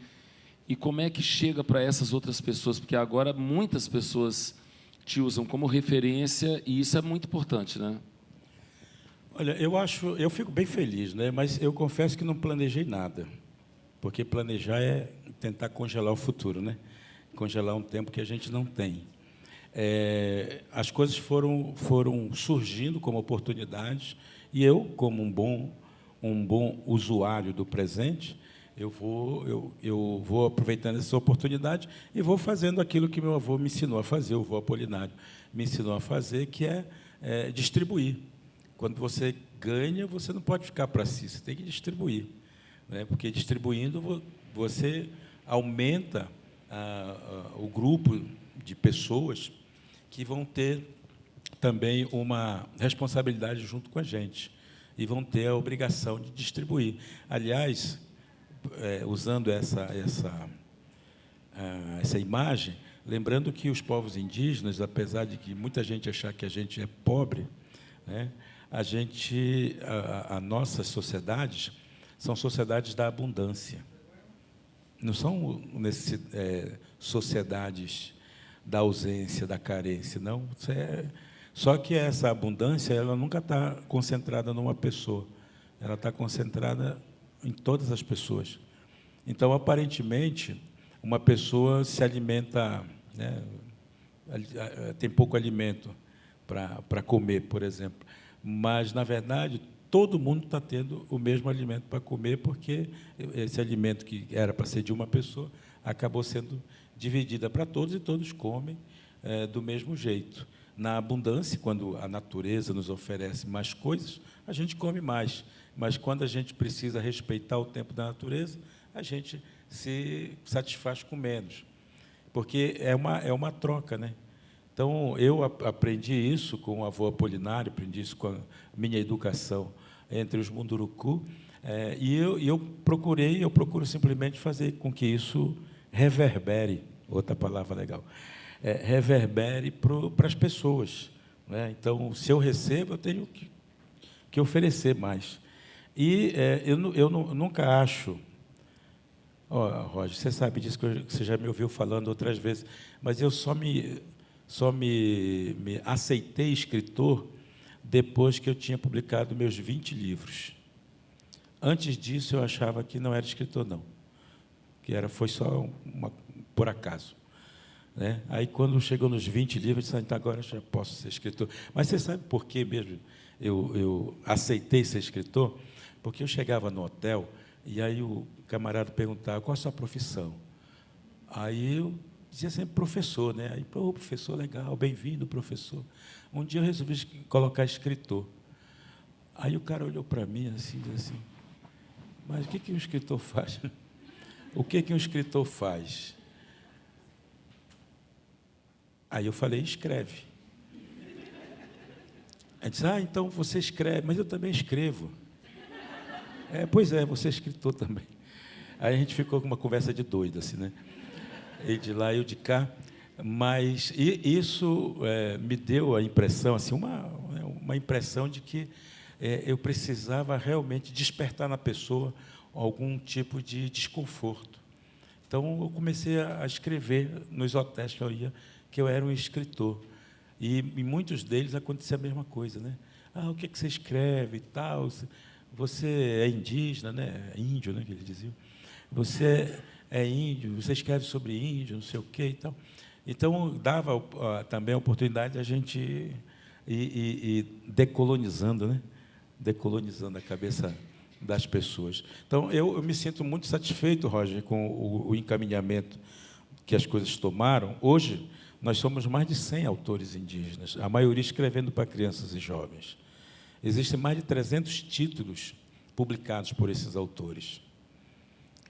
E como é que chega para essas outras pessoas? Porque agora muitas pessoas te usam como referência, e isso é muito importante, né? Olha, eu fico bem feliz, né? Mas eu confesso que não planejei nada, porque planejar é tentar congelar o futuro, né? Congelar um tempo que a gente não tem. As coisas foram surgindo como oportunidades, e eu, como um bom usuário do presente, eu vou aproveitando essa oportunidade e vou fazendo aquilo que meu avô me ensinou a fazer, o vô Apolinário me ensinou a fazer, que é distribuir. Quando você ganha, você não pode ficar para si, você tem que distribuir, né? Porque distribuindo você aumenta o grupo de pessoas que vão ter também uma responsabilidade junto com a gente e vão ter a obrigação de distribuir. Aliás, usando essa imagem, lembrando que os povos indígenas, apesar de que muita gente achar que a gente é pobre, né, as nossas sociedades são sociedades da abundância. Não são sociedades da ausência, da carência, não. Só que essa abundância ela nunca está concentrada numa pessoa, ela está concentrada em todas as pessoas. Então, aparentemente, uma pessoa se alimenta, né, tem pouco alimento para comer, por exemplo, mas, na verdade, todo mundo está tendo o mesmo alimento para comer, porque esse alimento que era para ser de uma pessoa acabou sendo dividida para todos, e todos comem do mesmo jeito. Na abundância, quando a natureza nos oferece mais coisas, a gente come mais. Mas, quando a gente precisa respeitar o tempo da natureza, a gente se satisfaz com menos. Porque é uma troca, né? Então, eu aprendi isso com o avô Apolinário, aprendi isso com a minha educação entre os Munduruku, e eu procuro simplesmente fazer com que isso reverbere, outra palavra legal, reverbere para as pessoas, né? Então, se eu recebo, eu tenho que oferecer mais. E eu nunca acho... Roger, você sabe disso, que você já me ouviu falando outras vezes, mas eu só me aceitei escritor depois que eu tinha publicado meus 20 livros. Antes disso, eu achava que não era escritor, não, foi só por acaso, né? Aí, quando chegou nos 20 livros, eu disse: então, agora eu já posso ser escritor. Mas você sabe por que mesmo eu aceitei ser escritor? Porque eu chegava no hotel e aí o camarada perguntava: qual a sua profissão? Aí eu dizia sempre professor, né? Aí, pô, professor, legal, bem-vindo, professor. Um dia eu resolvi colocar escritor. Aí o cara olhou para mim assim, disse assim: mas o que um escritor faz? O que um escritor faz? Aí eu falei: escreve. Aí disse: então você escreve, mas eu também escrevo. Pois é, você é escritor também. Aí a gente ficou com uma conversa de doido, assim, né? Ele de lá, eu de cá. Mas isso me deu a impressão, assim, uma impressão de que eu precisava realmente despertar na pessoa algum tipo de desconforto. Então, eu comecei a escrever nos hotéis que eu ia, que eu era um escritor. E em muitos deles acontecia a mesma coisa, né? O que você escreve e tal? Você é indígena, né? Índio, né, que eles diziam. Você é índio, você escreve sobre índio, não sei o quê e tal. Então, dava também a oportunidade de a gente ir decolonizando, né? Decolonizando a cabeça das pessoas. Então, eu me sinto muito satisfeito, Roger, com o encaminhamento que as coisas tomaram. Hoje, nós somos mais de 100 autores indígenas, a maioria escrevendo para crianças e jovens. Existem mais de 300 títulos publicados por esses autores.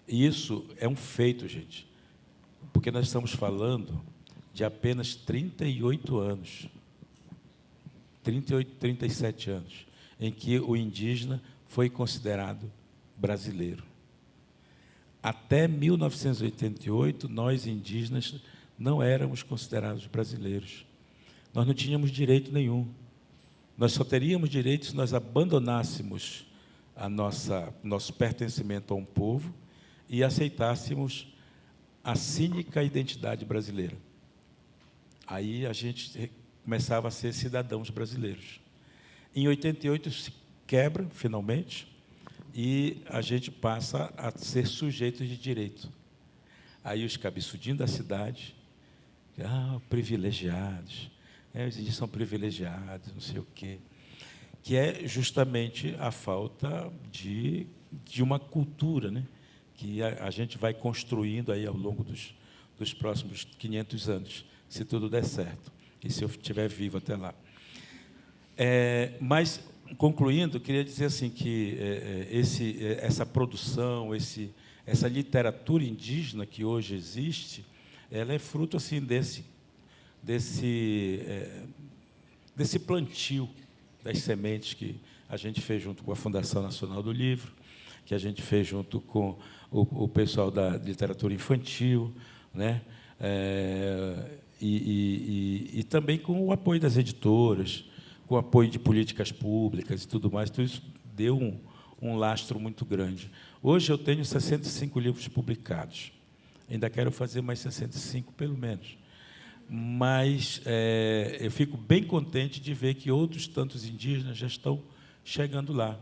E isso é um feito, gente, porque nós estamos falando de apenas 38 anos, 38, 37 anos, em que o indígena foi considerado brasileiro. Até 1988, nós, indígenas, não éramos considerados brasileiros. Nós não tínhamos direito nenhum. Nós só teríamos direito se nós abandonássemos nosso pertencimento a um povo e aceitássemos a cínica identidade brasileira. Aí a gente começava a ser cidadãos brasileiros. Em 88 se quebra, finalmente, e a gente passa a ser sujeitos de direito. Aí os cabeçudinhos da cidade, privilegiados, os indígenas são privilegiados, não sei o quê, que é justamente a falta de uma cultura, né, que a gente vai construindo aí ao longo dos próximos 500 anos, se tudo der certo, e se eu estiver vivo até lá. Mas, concluindo, queria dizer assim que essa produção, essa literatura indígena que hoje existe, ela é fruto assim desse plantio das sementes que a gente fez junto com a Fundação Nacional do Livro, que a gente fez junto com o pessoal da literatura infantil, né? E também com o apoio das editoras, com o apoio de políticas públicas e tudo mais. Tudo isso deu um lastro muito grande. Hoje eu tenho 65 livros publicados. Ainda quero fazer mais 65, pelo menos. Mas eu fico bem contente de ver que outros tantos indígenas já estão chegando lá,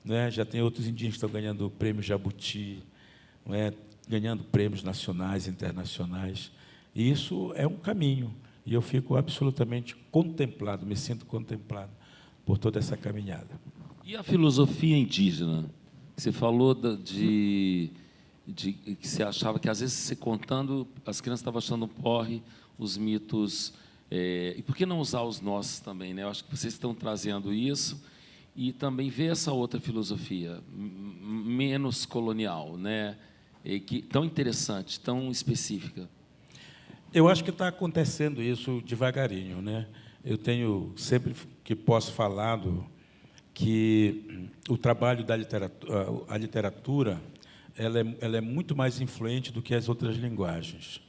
né? Já tem outros indígenas que estão ganhando o prêmio Jabuti, né? Ganhando prêmios nacionais e internacionais. E isso é um caminho. E eu fico absolutamente contemplado, me sinto contemplado por toda essa caminhada. E a filosofia indígena? Você falou que você achava que, às vezes, você contando, as crianças estavam achando um porre, os mitos E por que não usar os nossos também, né? Eu acho que vocês estão trazendo isso e também ver essa outra filosofia menos colonial, né? Tão interessante, tão específica. Eu acho que está acontecendo isso devagarinho, né? Eu tenho sempre que posso falado que o trabalho da literatura, a literatura, ela é muito mais influente do que as outras linguagens,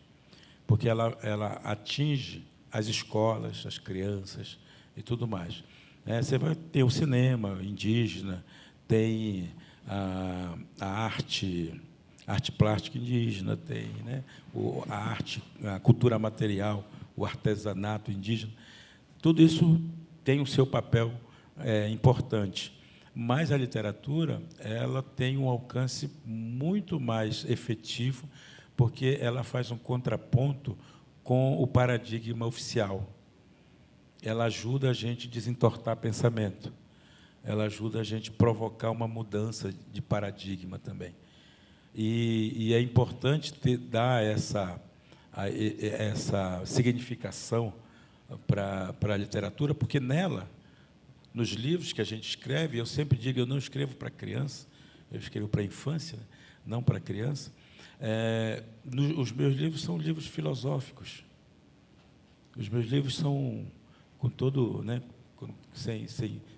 porque ela atinge as escolas, as crianças e tudo mais. Você vai ter o cinema indígena, tem a arte plástica indígena, tem, né, a arte, a cultura material, o artesanato indígena. Tudo isso tem o seu papel importante. Mas a literatura ela tem um alcance muito mais efetivo, porque ela faz um contraponto com o paradigma oficial. Ela ajuda a gente a desentortar pensamento. Ela ajuda a gente a provocar uma mudança de paradigma também. E é importante dar essa significação para a literatura, porque nela, nos livros que a gente escreve, eu sempre digo, eu não escrevo para criança, eu escrevo para a infância, não para a criança. Os meus livros são livros filosóficos. Os meus livros são, com todo, né,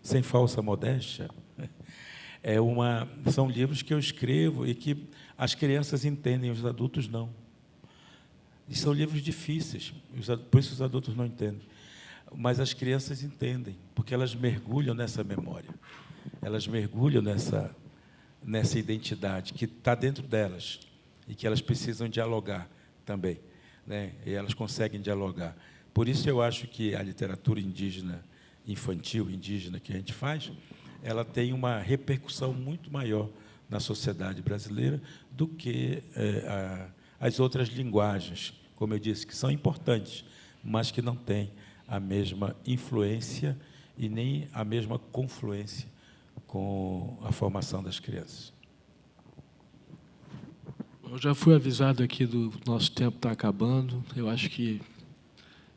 sem falsa modéstia, são livros que eu escrevo e que as crianças entendem, os adultos não. E são livros difíceis, por isso os adultos não entendem. Mas as crianças entendem, porque elas mergulham nessa memória, elas mergulham nessa identidade que está dentro delas e que elas precisam dialogar também, né? E elas conseguem dialogar. Por isso eu acho que a literatura indígena, infantil, indígena que a gente faz, ela tem uma repercussão muito maior na sociedade brasileira do que as outras linguagens, como eu disse, que são importantes, mas que não têm a mesma influência e nem a mesma confluência com a formação das crianças. Eu já fui avisado aqui do nosso tempo está acabando. Eu acho que,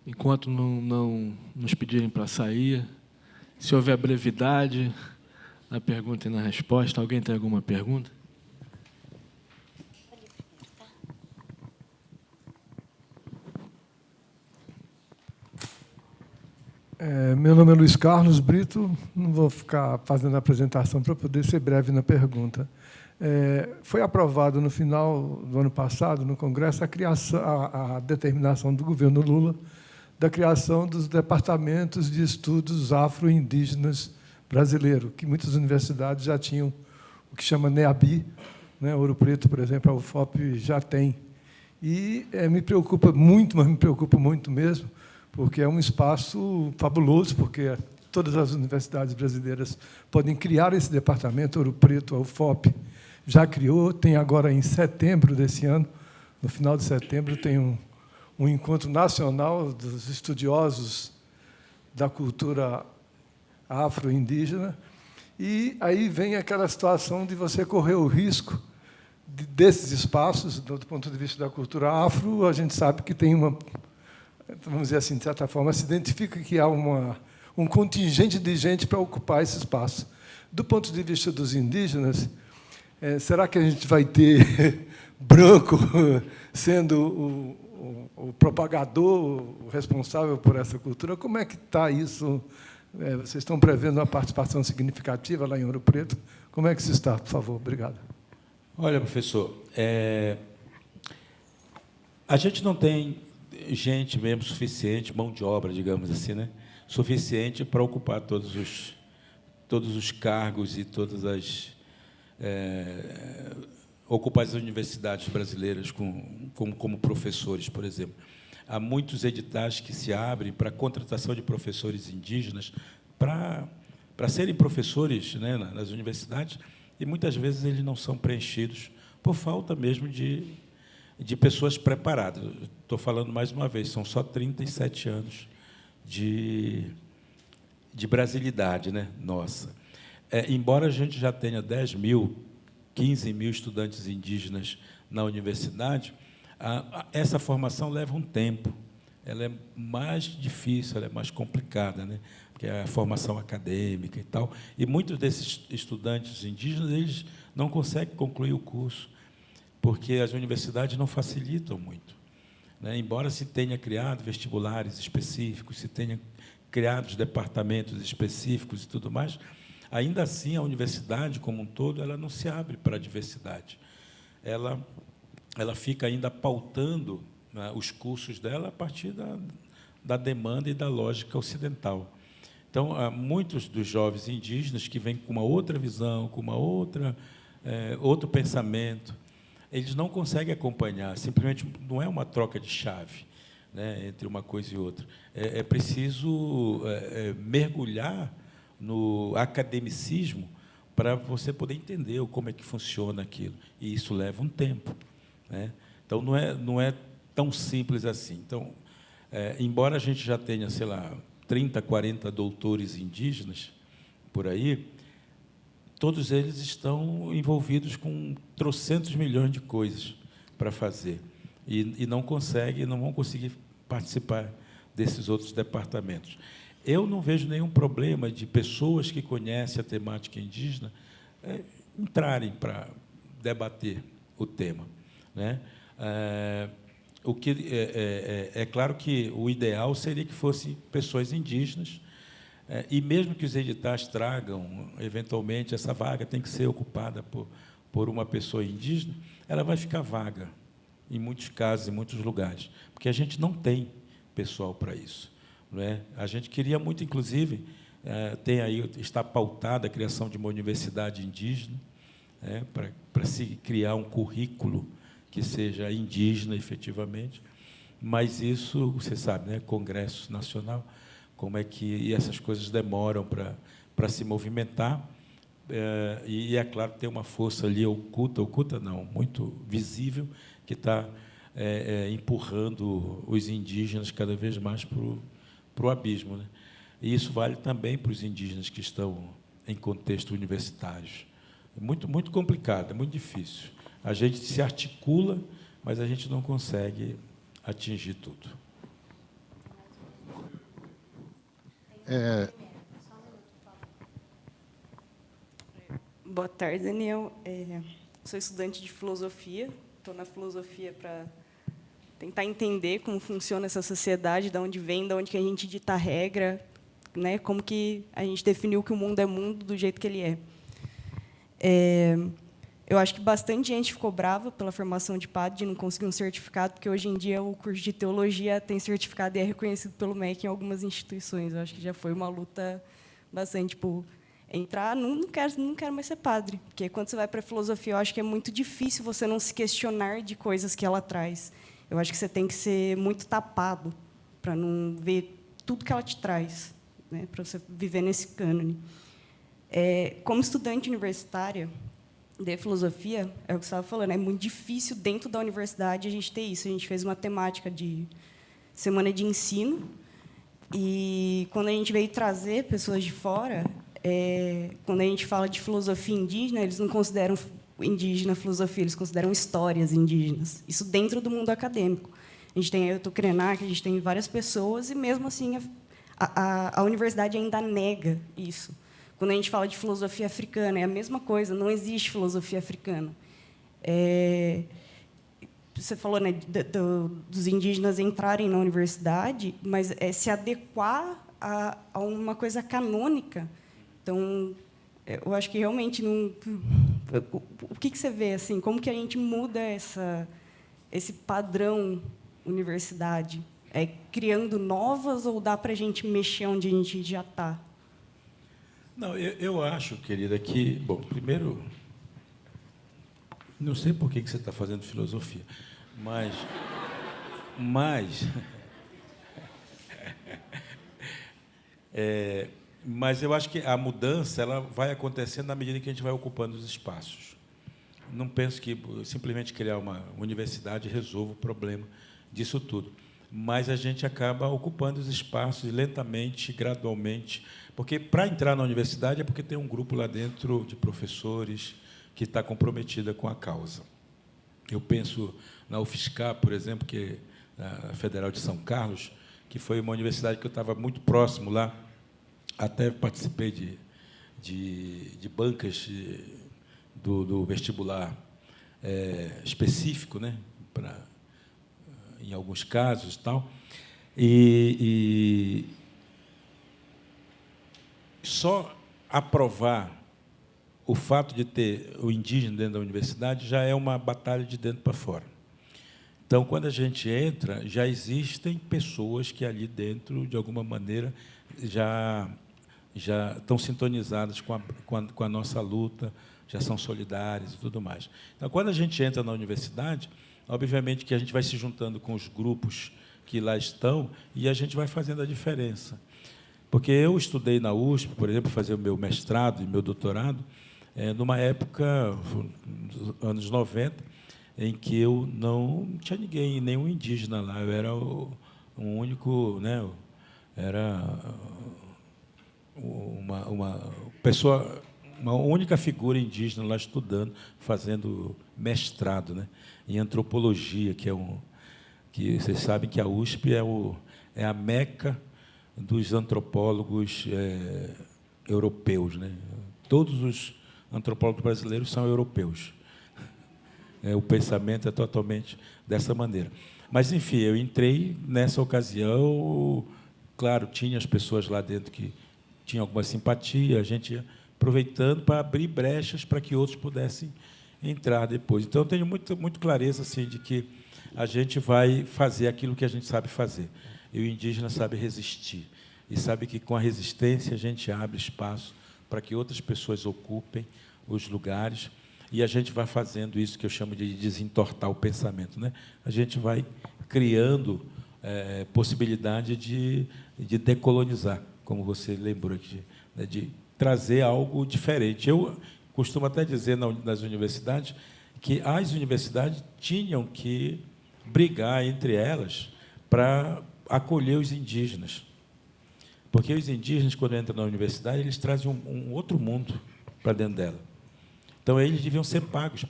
enquanto não nos pedirem para sair, se houver brevidade na pergunta e na resposta, alguém tem alguma pergunta? Meu nome é Luiz Carlos Brito, não vou ficar fazendo a apresentação para poder ser breve na pergunta. Foi aprovado no final do ano passado, no Congresso, a determinação do governo Lula da criação dos departamentos de estudos afro-indígenas brasileiros, que muitas universidades já tinham o que chama NEABI, né? Ouro Preto, por exemplo, a UFOP já tem. E me preocupa muito, mas me preocupa muito mesmo, porque é um espaço fabuloso, porque todas as universidades brasileiras podem criar esse departamento. Ouro Preto, a UFOP, já criou, tem agora em setembro desse ano, no final de setembro, tem um encontro nacional dos estudiosos da cultura afro-indígena, e aí vem aquela situação de você correr o risco desses espaços, do ponto de vista da cultura afro. A gente sabe que tem vamos dizer assim, de certa forma, se identifica que há um contingente de gente para ocupar esse espaço. Do ponto de vista dos indígenas, será que a gente vai ter branco sendo o propagador, o responsável por essa cultura? Como é que está isso? Vocês estão prevendo uma participação significativa lá em Ouro Preto? Como é que isso está, por favor? Obrigado. Olha, professor, a gente não tem gente mesmo suficiente, mão de obra, digamos assim, né, suficiente para ocupar todos os cargos e todas as ocupar as universidades brasileiras como professores, por exemplo. Há muitos editais que se abrem para a contratação de professores indígenas para serem professores, né, nas universidades, e muitas vezes eles não são preenchidos por falta mesmo de pessoas preparadas. Estou falando mais uma vez, são só 37 anos de brasilidade, né, nossa. Embora a gente já tenha 10 mil, 15 mil estudantes indígenas na universidade, essa formação leva um tempo, ela é mais difícil, ela é mais complicada, né? Porque é a formação acadêmica e tal. E muitos desses estudantes indígenas, eles não conseguem concluir o curso, porque as universidades não facilitam muito, né? Embora se tenha criado vestibulares específicos, se tenha criado os departamentos específicos e tudo mais, ainda assim a universidade como um todo ela não se abre para a diversidade. Ela fica ainda pautando, né, os cursos dela a partir da demanda e da lógica ocidental. Então, há muitos dos jovens indígenas que vêm com uma outra visão, com uma outro pensamento, eles não conseguem acompanhar, simplesmente não é uma troca de chave, né, entre uma coisa e outra. É preciso mergulhar no academicismo para você poder entender como é que funciona aquilo. E isso leva um tempo, né? Então, não é tão simples assim. Então, embora a gente já tenha, sei lá, 30, 40 doutores indígenas por aí, todos eles estão envolvidos com trocentos milhões de coisas para fazer e não vão conseguir participar desses outros departamentos. Eu não vejo nenhum problema de pessoas que conhecem a temática indígena entrarem para debater o tema, né? O que é claro que o ideal seria que fossem pessoas indígenas, e mesmo que os editais tragam, eventualmente, essa vaga tem que ser ocupada por uma pessoa indígena, ela vai ficar vaga, em muitos casos, em muitos lugares, porque a gente não tem pessoal para isso, não é? A gente queria muito, inclusive, está pautada a criação de uma universidade indígena, para se criar um currículo que seja indígena, efetivamente, mas isso, você sabe, né? Congresso Nacional, como é que e essas coisas demoram para se movimentar, e é claro que tem uma força ali oculta não, muito visível, que está empurrando os indígenas cada vez mais para o abismo, né? E isso vale também para os indígenas que estão em contexto universitários. É muito complicado, é muito difícil. A gente se articula, mas a gente não consegue atingir tudo. Boa tarde, Daniel. Sou estudante de filosofia. Estou na filosofia para tentar entender como funciona essa sociedade, de onde vem, de onde que a gente dita a regra, né? Como que a gente definiu que o mundo é mundo do jeito que ele é. Eu acho que bastante gente ficou brava pela formação de padre, de não conseguir um certificado, porque hoje em dia o curso de teologia tem certificado e é reconhecido pelo MEC em algumas instituições. Eu acho que já foi uma luta bastante, tipo, entrar, não quero mais ser padre, porque quando você vai para a filosofia, eu acho que é muito difícil você não se questionar de coisas que ela traz. Eu acho que você tem que ser muito tapado para não ver tudo que ela te traz, né, para você viver nesse cânone. Como estudante universitária de filosofia, é o que você estava falando, é muito difícil, dentro da universidade, a gente ter isso. A gente fez uma temática de semana de ensino, e, quando a gente veio trazer pessoas de fora, quando a gente fala de filosofia indígena, eles não consideram indígena filosofia, eles consideram histórias indígenas. Isso dentro do mundo acadêmico. A gente tem a Ailton Krenak, a gente tem várias pessoas, e, mesmo assim, a universidade ainda nega isso. Quando a gente fala de filosofia africana, é a mesma coisa, não existe filosofia africana. Você falou, né, dos indígenas entrarem na universidade, mas se adequar a uma coisa canônica. Então, eu acho que realmente não. O que você vê assim? Como que a gente muda esse padrão universidade? Criando novas, ou dá para a gente mexer onde a gente já está? Não, eu acho, querida, que... Bom, primeiro, não sei por que você está fazendo filosofia, mas eu acho que a mudança ela vai acontecendo na medida que a gente vai ocupando os espaços. Não penso que simplesmente criar uma universidade resolva o problema disso tudo, mas a gente acaba ocupando os espaços lentamente, gradualmente, porque, para entrar na universidade, é porque tem um grupo lá dentro de professores que está comprometida com a causa. Eu penso na UFSCar, por exemplo, que da Federal de São Carlos, que foi uma universidade que eu estava muito próximo lá, até participei de bancas do vestibular específico, né, em alguns casos e tal. E só aprovar o fato de ter o indígena dentro da universidade já é uma batalha de dentro para fora. Então, quando a gente entra, já existem pessoas que ali dentro, de alguma maneira, já estão sintonizadas com a nossa luta, já são solidárias e tudo mais. Então, quando a gente entra na universidade, obviamente que a gente vai se juntando com os grupos que lá estão e a gente vai fazendo a diferença. Porque eu estudei na USP, por exemplo, fazer o meu mestrado e meu doutorado, numa época, nos anos 90, em que eu não tinha ninguém, nenhum indígena lá. Eu era o único, né, era uma pessoa, uma única figura indígena lá estudando, fazendo mestrado, né, em antropologia, que vocês sabem que a USP é a meca dos antropólogos europeus, né? Todos os antropólogos brasileiros são europeus. O pensamento é totalmente dessa maneira. Mas, enfim, eu entrei nessa ocasião, claro, tinha as pessoas lá dentro que tinham alguma simpatia, a gente ia aproveitando para abrir brechas para que outros pudessem entrar depois. Então, eu tenho muito clareza assim, de que a gente vai fazer aquilo que a gente sabe fazer. E o indígena sabe resistir. E sabe que, com a resistência, a gente abre espaço para que outras pessoas ocupem os lugares, e a gente vai fazendo isso que eu chamo de desentortar o pensamento, né? A gente vai criando possibilidade de decolonizar, como você lembrou aqui, né? De trazer algo diferente. Eu costumo até dizer nas universidades que as universidades tinham que brigar entre elas para acolher os indígenas. Porque os indígenas, quando entram na universidade, eles trazem um outro mundo para dentro dela. Então, eles deviam ser pagos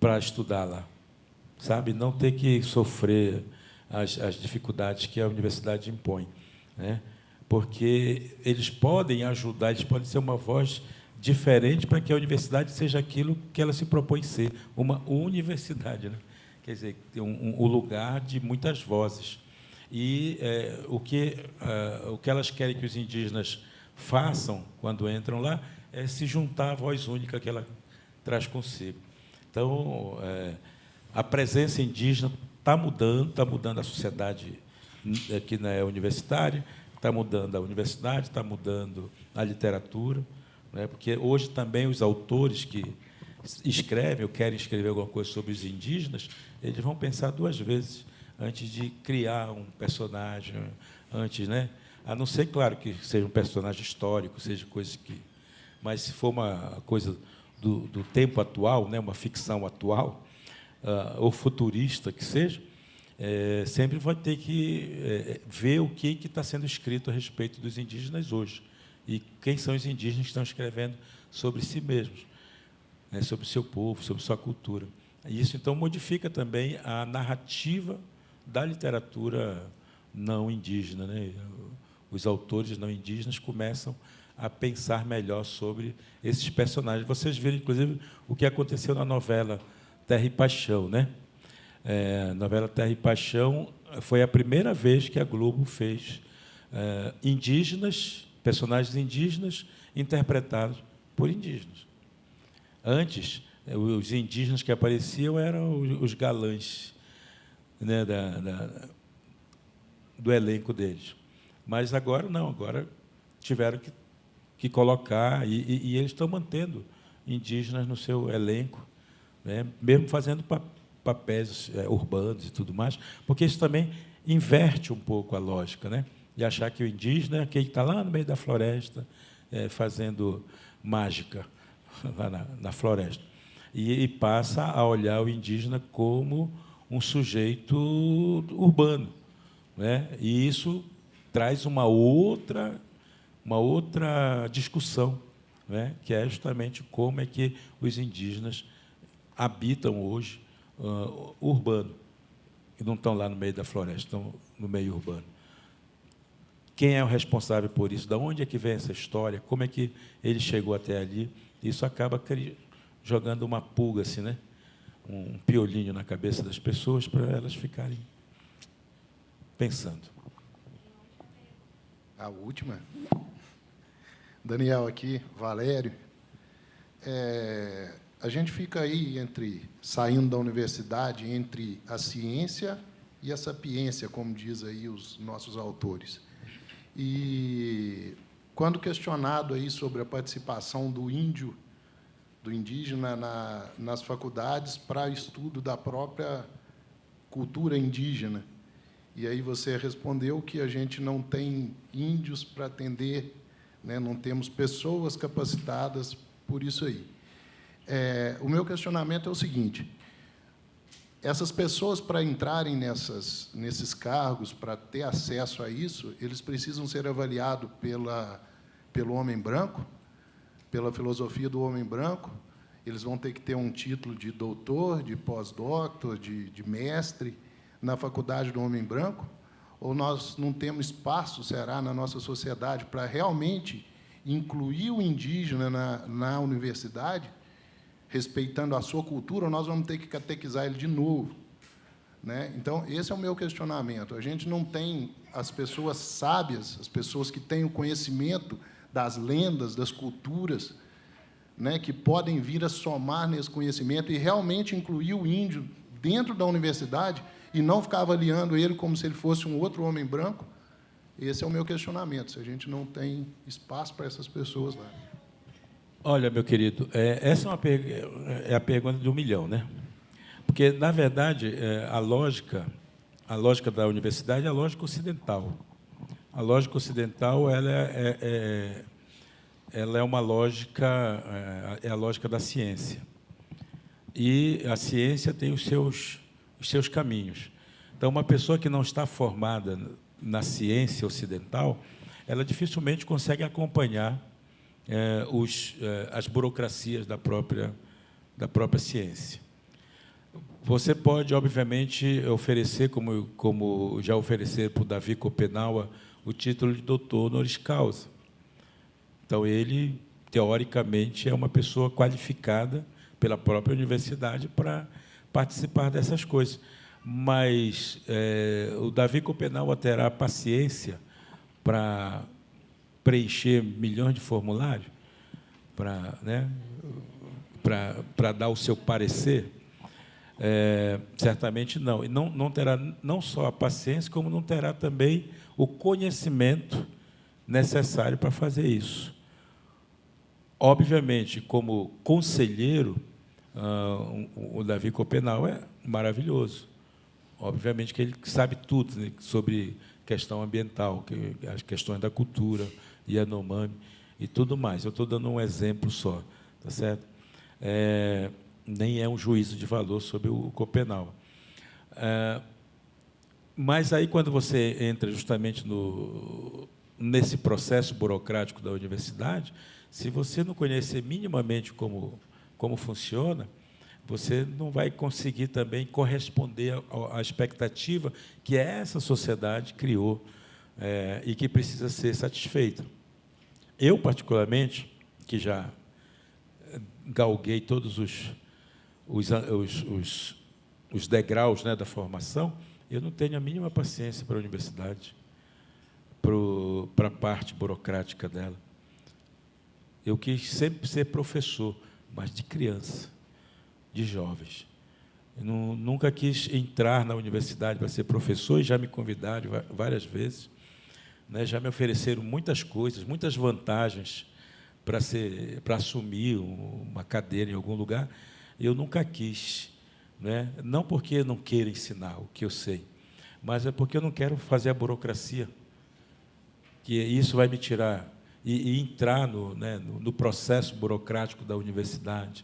para estudar lá, sabe? Não ter que sofrer as dificuldades que a universidade impõe, né? Porque eles podem ajudar, eles podem ser uma voz diferente para que a universidade seja aquilo que ela se propõe ser, uma universidade, né? Quer dizer, um lugar de muitas vozes. E o que elas querem que os indígenas façam quando entram lá é se juntar à voz única que ela traz consigo. Então, a presença indígena está mudando a sociedade aqui na universitária, está mudando a universidade, está mudando a literatura, né? Porque hoje também os autores que escrevem ou querem escrever alguma coisa sobre os indígenas, eles vão pensar duas vezes antes de criar um personagem, antes, né? A não ser, claro, que seja um personagem histórico, seja coisa que... Mas, se for uma coisa do tempo atual, né, uma ficção atual, ou futurista que seja, sempre vai ter que ver o que está sendo escrito a respeito dos indígenas hoje. E quem são os indígenas que estão escrevendo sobre si mesmos, né, sobre o seu povo, sobre sua cultura. E isso, então, modifica também a narrativa da literatura não indígena, né? Os autores não indígenas começam a pensar melhor sobre esses personagens. Vocês viram, inclusive, o que aconteceu na novela Terra e Paixão, né? A novela Terra e Paixão foi a primeira vez que a Globo fez personagens indígenas interpretados por indígenas. Antes, os indígenas que apareciam eram os galãs, né, do elenco deles. Mas agora não, agora tiveram que colocar, e eles estão mantendo indígenas no seu elenco, né, mesmo fazendo papéis urbanos e tudo mais, porque isso também inverte um pouco a lógica, né, de achar que o indígena é aquele que está lá no meio da floresta, fazendo mágica lá na floresta, e passa a olhar o indígena como um sujeito urbano, né? E isso traz uma outra discussão, né? Que é justamente como é que os indígenas habitam hoje urbano. e não estão lá no meio da floresta, estão no meio urbano. Quem é o responsável por isso? De onde é que vem essa história? Como é que ele chegou até ali? Isso acaba jogando uma pulga, assim, né? Um piolinho na cabeça das pessoas para elas ficarem pensando. A última. Daniel aqui, Valério. A gente fica aí saindo da universidade, entre a ciência e a sapiência, como diz aí os nossos autores. E, quando questionado aí sobre a participação do indígena nas faculdades para estudo da própria cultura indígena, e aí você respondeu que a gente não tem índios para atender, né, não temos pessoas capacitadas por isso aí. O meu questionamento é o seguinte: essas pessoas, para entrarem nesses cargos, para ter acesso a isso, eles precisam ser avaliados pelo homem branco, pela filosofia do homem branco. Eles vão ter que ter um título de doutor, de pós-doutor, de mestre na faculdade do homem branco? Ou nós não temos espaço, será, na nossa sociedade para realmente incluir o indígena na universidade, respeitando a sua cultura, ou nós vamos ter que catequizar ele de novo, né? Então, esse é o meu questionamento. A gente não tem as pessoas sábias, as pessoas que têm o conhecimento das lendas, das culturas, né, que podem vir a somar nesse conhecimento e realmente incluir o índio dentro da universidade e não ficar avaliando ele como se ele fosse um outro homem branco. Esse é o meu questionamento, se a gente não tem espaço para essas pessoas lá. Olha, meu querido, essa é a pergunta de 1 milhão, né? Porque, na verdade, a lógica da universidade é a lógica ocidental. A lógica ocidental ela é uma lógica, é a lógica da ciência. E a ciência tem os seus caminhos. Então, uma pessoa que não está formada na ciência ocidental, ela dificilmente consegue acompanhar as burocracias da própria ciência. Você pode, obviamente, oferecer, como já ofereceram para o Davi Copenaua, o título de doutor honoris causa. Então, ele, teoricamente, é uma pessoa qualificada pela própria universidade para participar dessas coisas. Mas o Davi Copenaua terá paciência para preencher milhões de formulários, para dar o seu parecer? Certamente não. E não terá não só a paciência, como não terá também o conhecimento necessário para fazer isso. Obviamente, como conselheiro, o Davi Copenaua é maravilhoso. Obviamente que ele sabe tudo, né, sobre questão ambiental, as questões da cultura, Yanomami e tudo mais. Eu estou dando um exemplo só, tá certo? Nem é um juízo de valor sobre o Copenaua. Mas aí, quando você entra justamente nesse processo burocrático da universidade, se você não conhecer minimamente como funciona, você não vai conseguir também corresponder à expectativa que essa sociedade criou e que precisa ser satisfeita. Eu, particularmente, que já galguei todos os degraus, né, da formação, eu não tenho a mínima paciência para a universidade, para a parte burocrática dela. Eu quis sempre ser professor, mas de criança, de jovens. Eu nunca quis entrar na universidade para ser professor, e já me convidaram várias vezes, né, já me ofereceram muitas coisas, muitas vantagens para assumir uma cadeira em algum lugar. Eu nunca quis, né? Não porque eu não queira ensinar o que eu sei, mas é porque eu não quero fazer a burocracia, que isso vai me tirar e entrar no processo burocrático da universidade,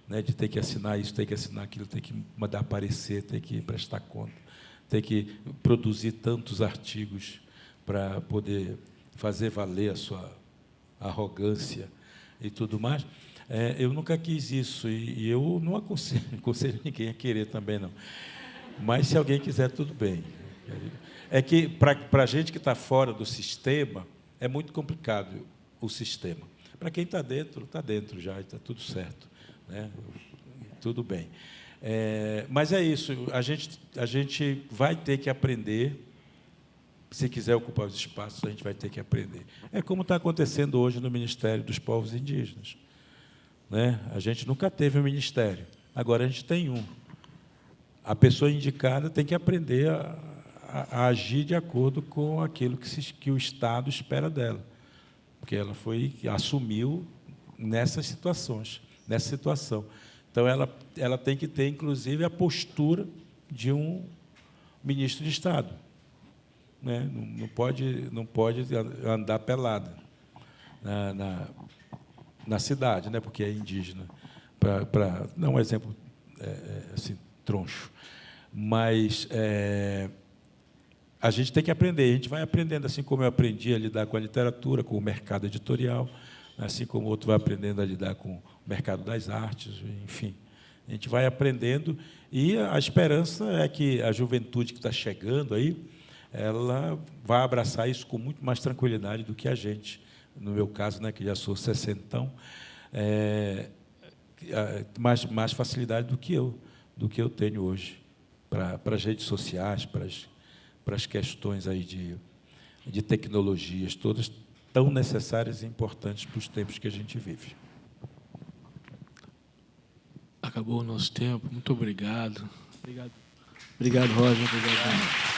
né, de ter que assinar isso, ter que assinar aquilo, ter que mandar parecer, ter que prestar conta, ter que produzir tantos artigos para poder fazer valer a sua arrogância e tudo mais. Eu nunca quis isso, e eu não aconselho ninguém a querer também, não. Mas, se alguém quiser, tudo bem. É que, para a gente que está fora do sistema, é muito complicado o sistema. Para quem está dentro já, está tudo certo, né? Tudo bem. Mas é isso, a gente vai ter que aprender, se quiser ocupar os espaços, a gente vai ter que aprender. É como está acontecendo hoje no Ministério dos Povos Indígenas, né? A gente nunca teve um ministério, agora a gente tem um. A pessoa indicada tem que aprender a agir de acordo com aquilo que o Estado espera dela, porque ela assumiu nessa situação. Então, ela tem que ter, inclusive, a postura de um ministro de Estado, né? Não pode andar pelada na cidade, né? Porque é indígena. Para dar um exemplo assim, troncho. Mas a gente tem que aprender, a gente vai aprendendo, assim como eu aprendi a lidar com a literatura, com o mercado editorial, assim como o outro vai aprendendo a lidar com o mercado das artes, enfim. A gente vai aprendendo, e a esperança é que a juventude que está chegando aí, ela vai abraçar isso com muito mais tranquilidade do que a gente. No meu caso, né, que já sou sessentão, mais facilidade do que eu tenho hoje para as redes sociais, para as questões aí de tecnologias, todas tão necessárias e importantes para os tempos que a gente vive. Acabou o nosso tempo. Muito obrigado. Obrigado, Roger. Obrigado.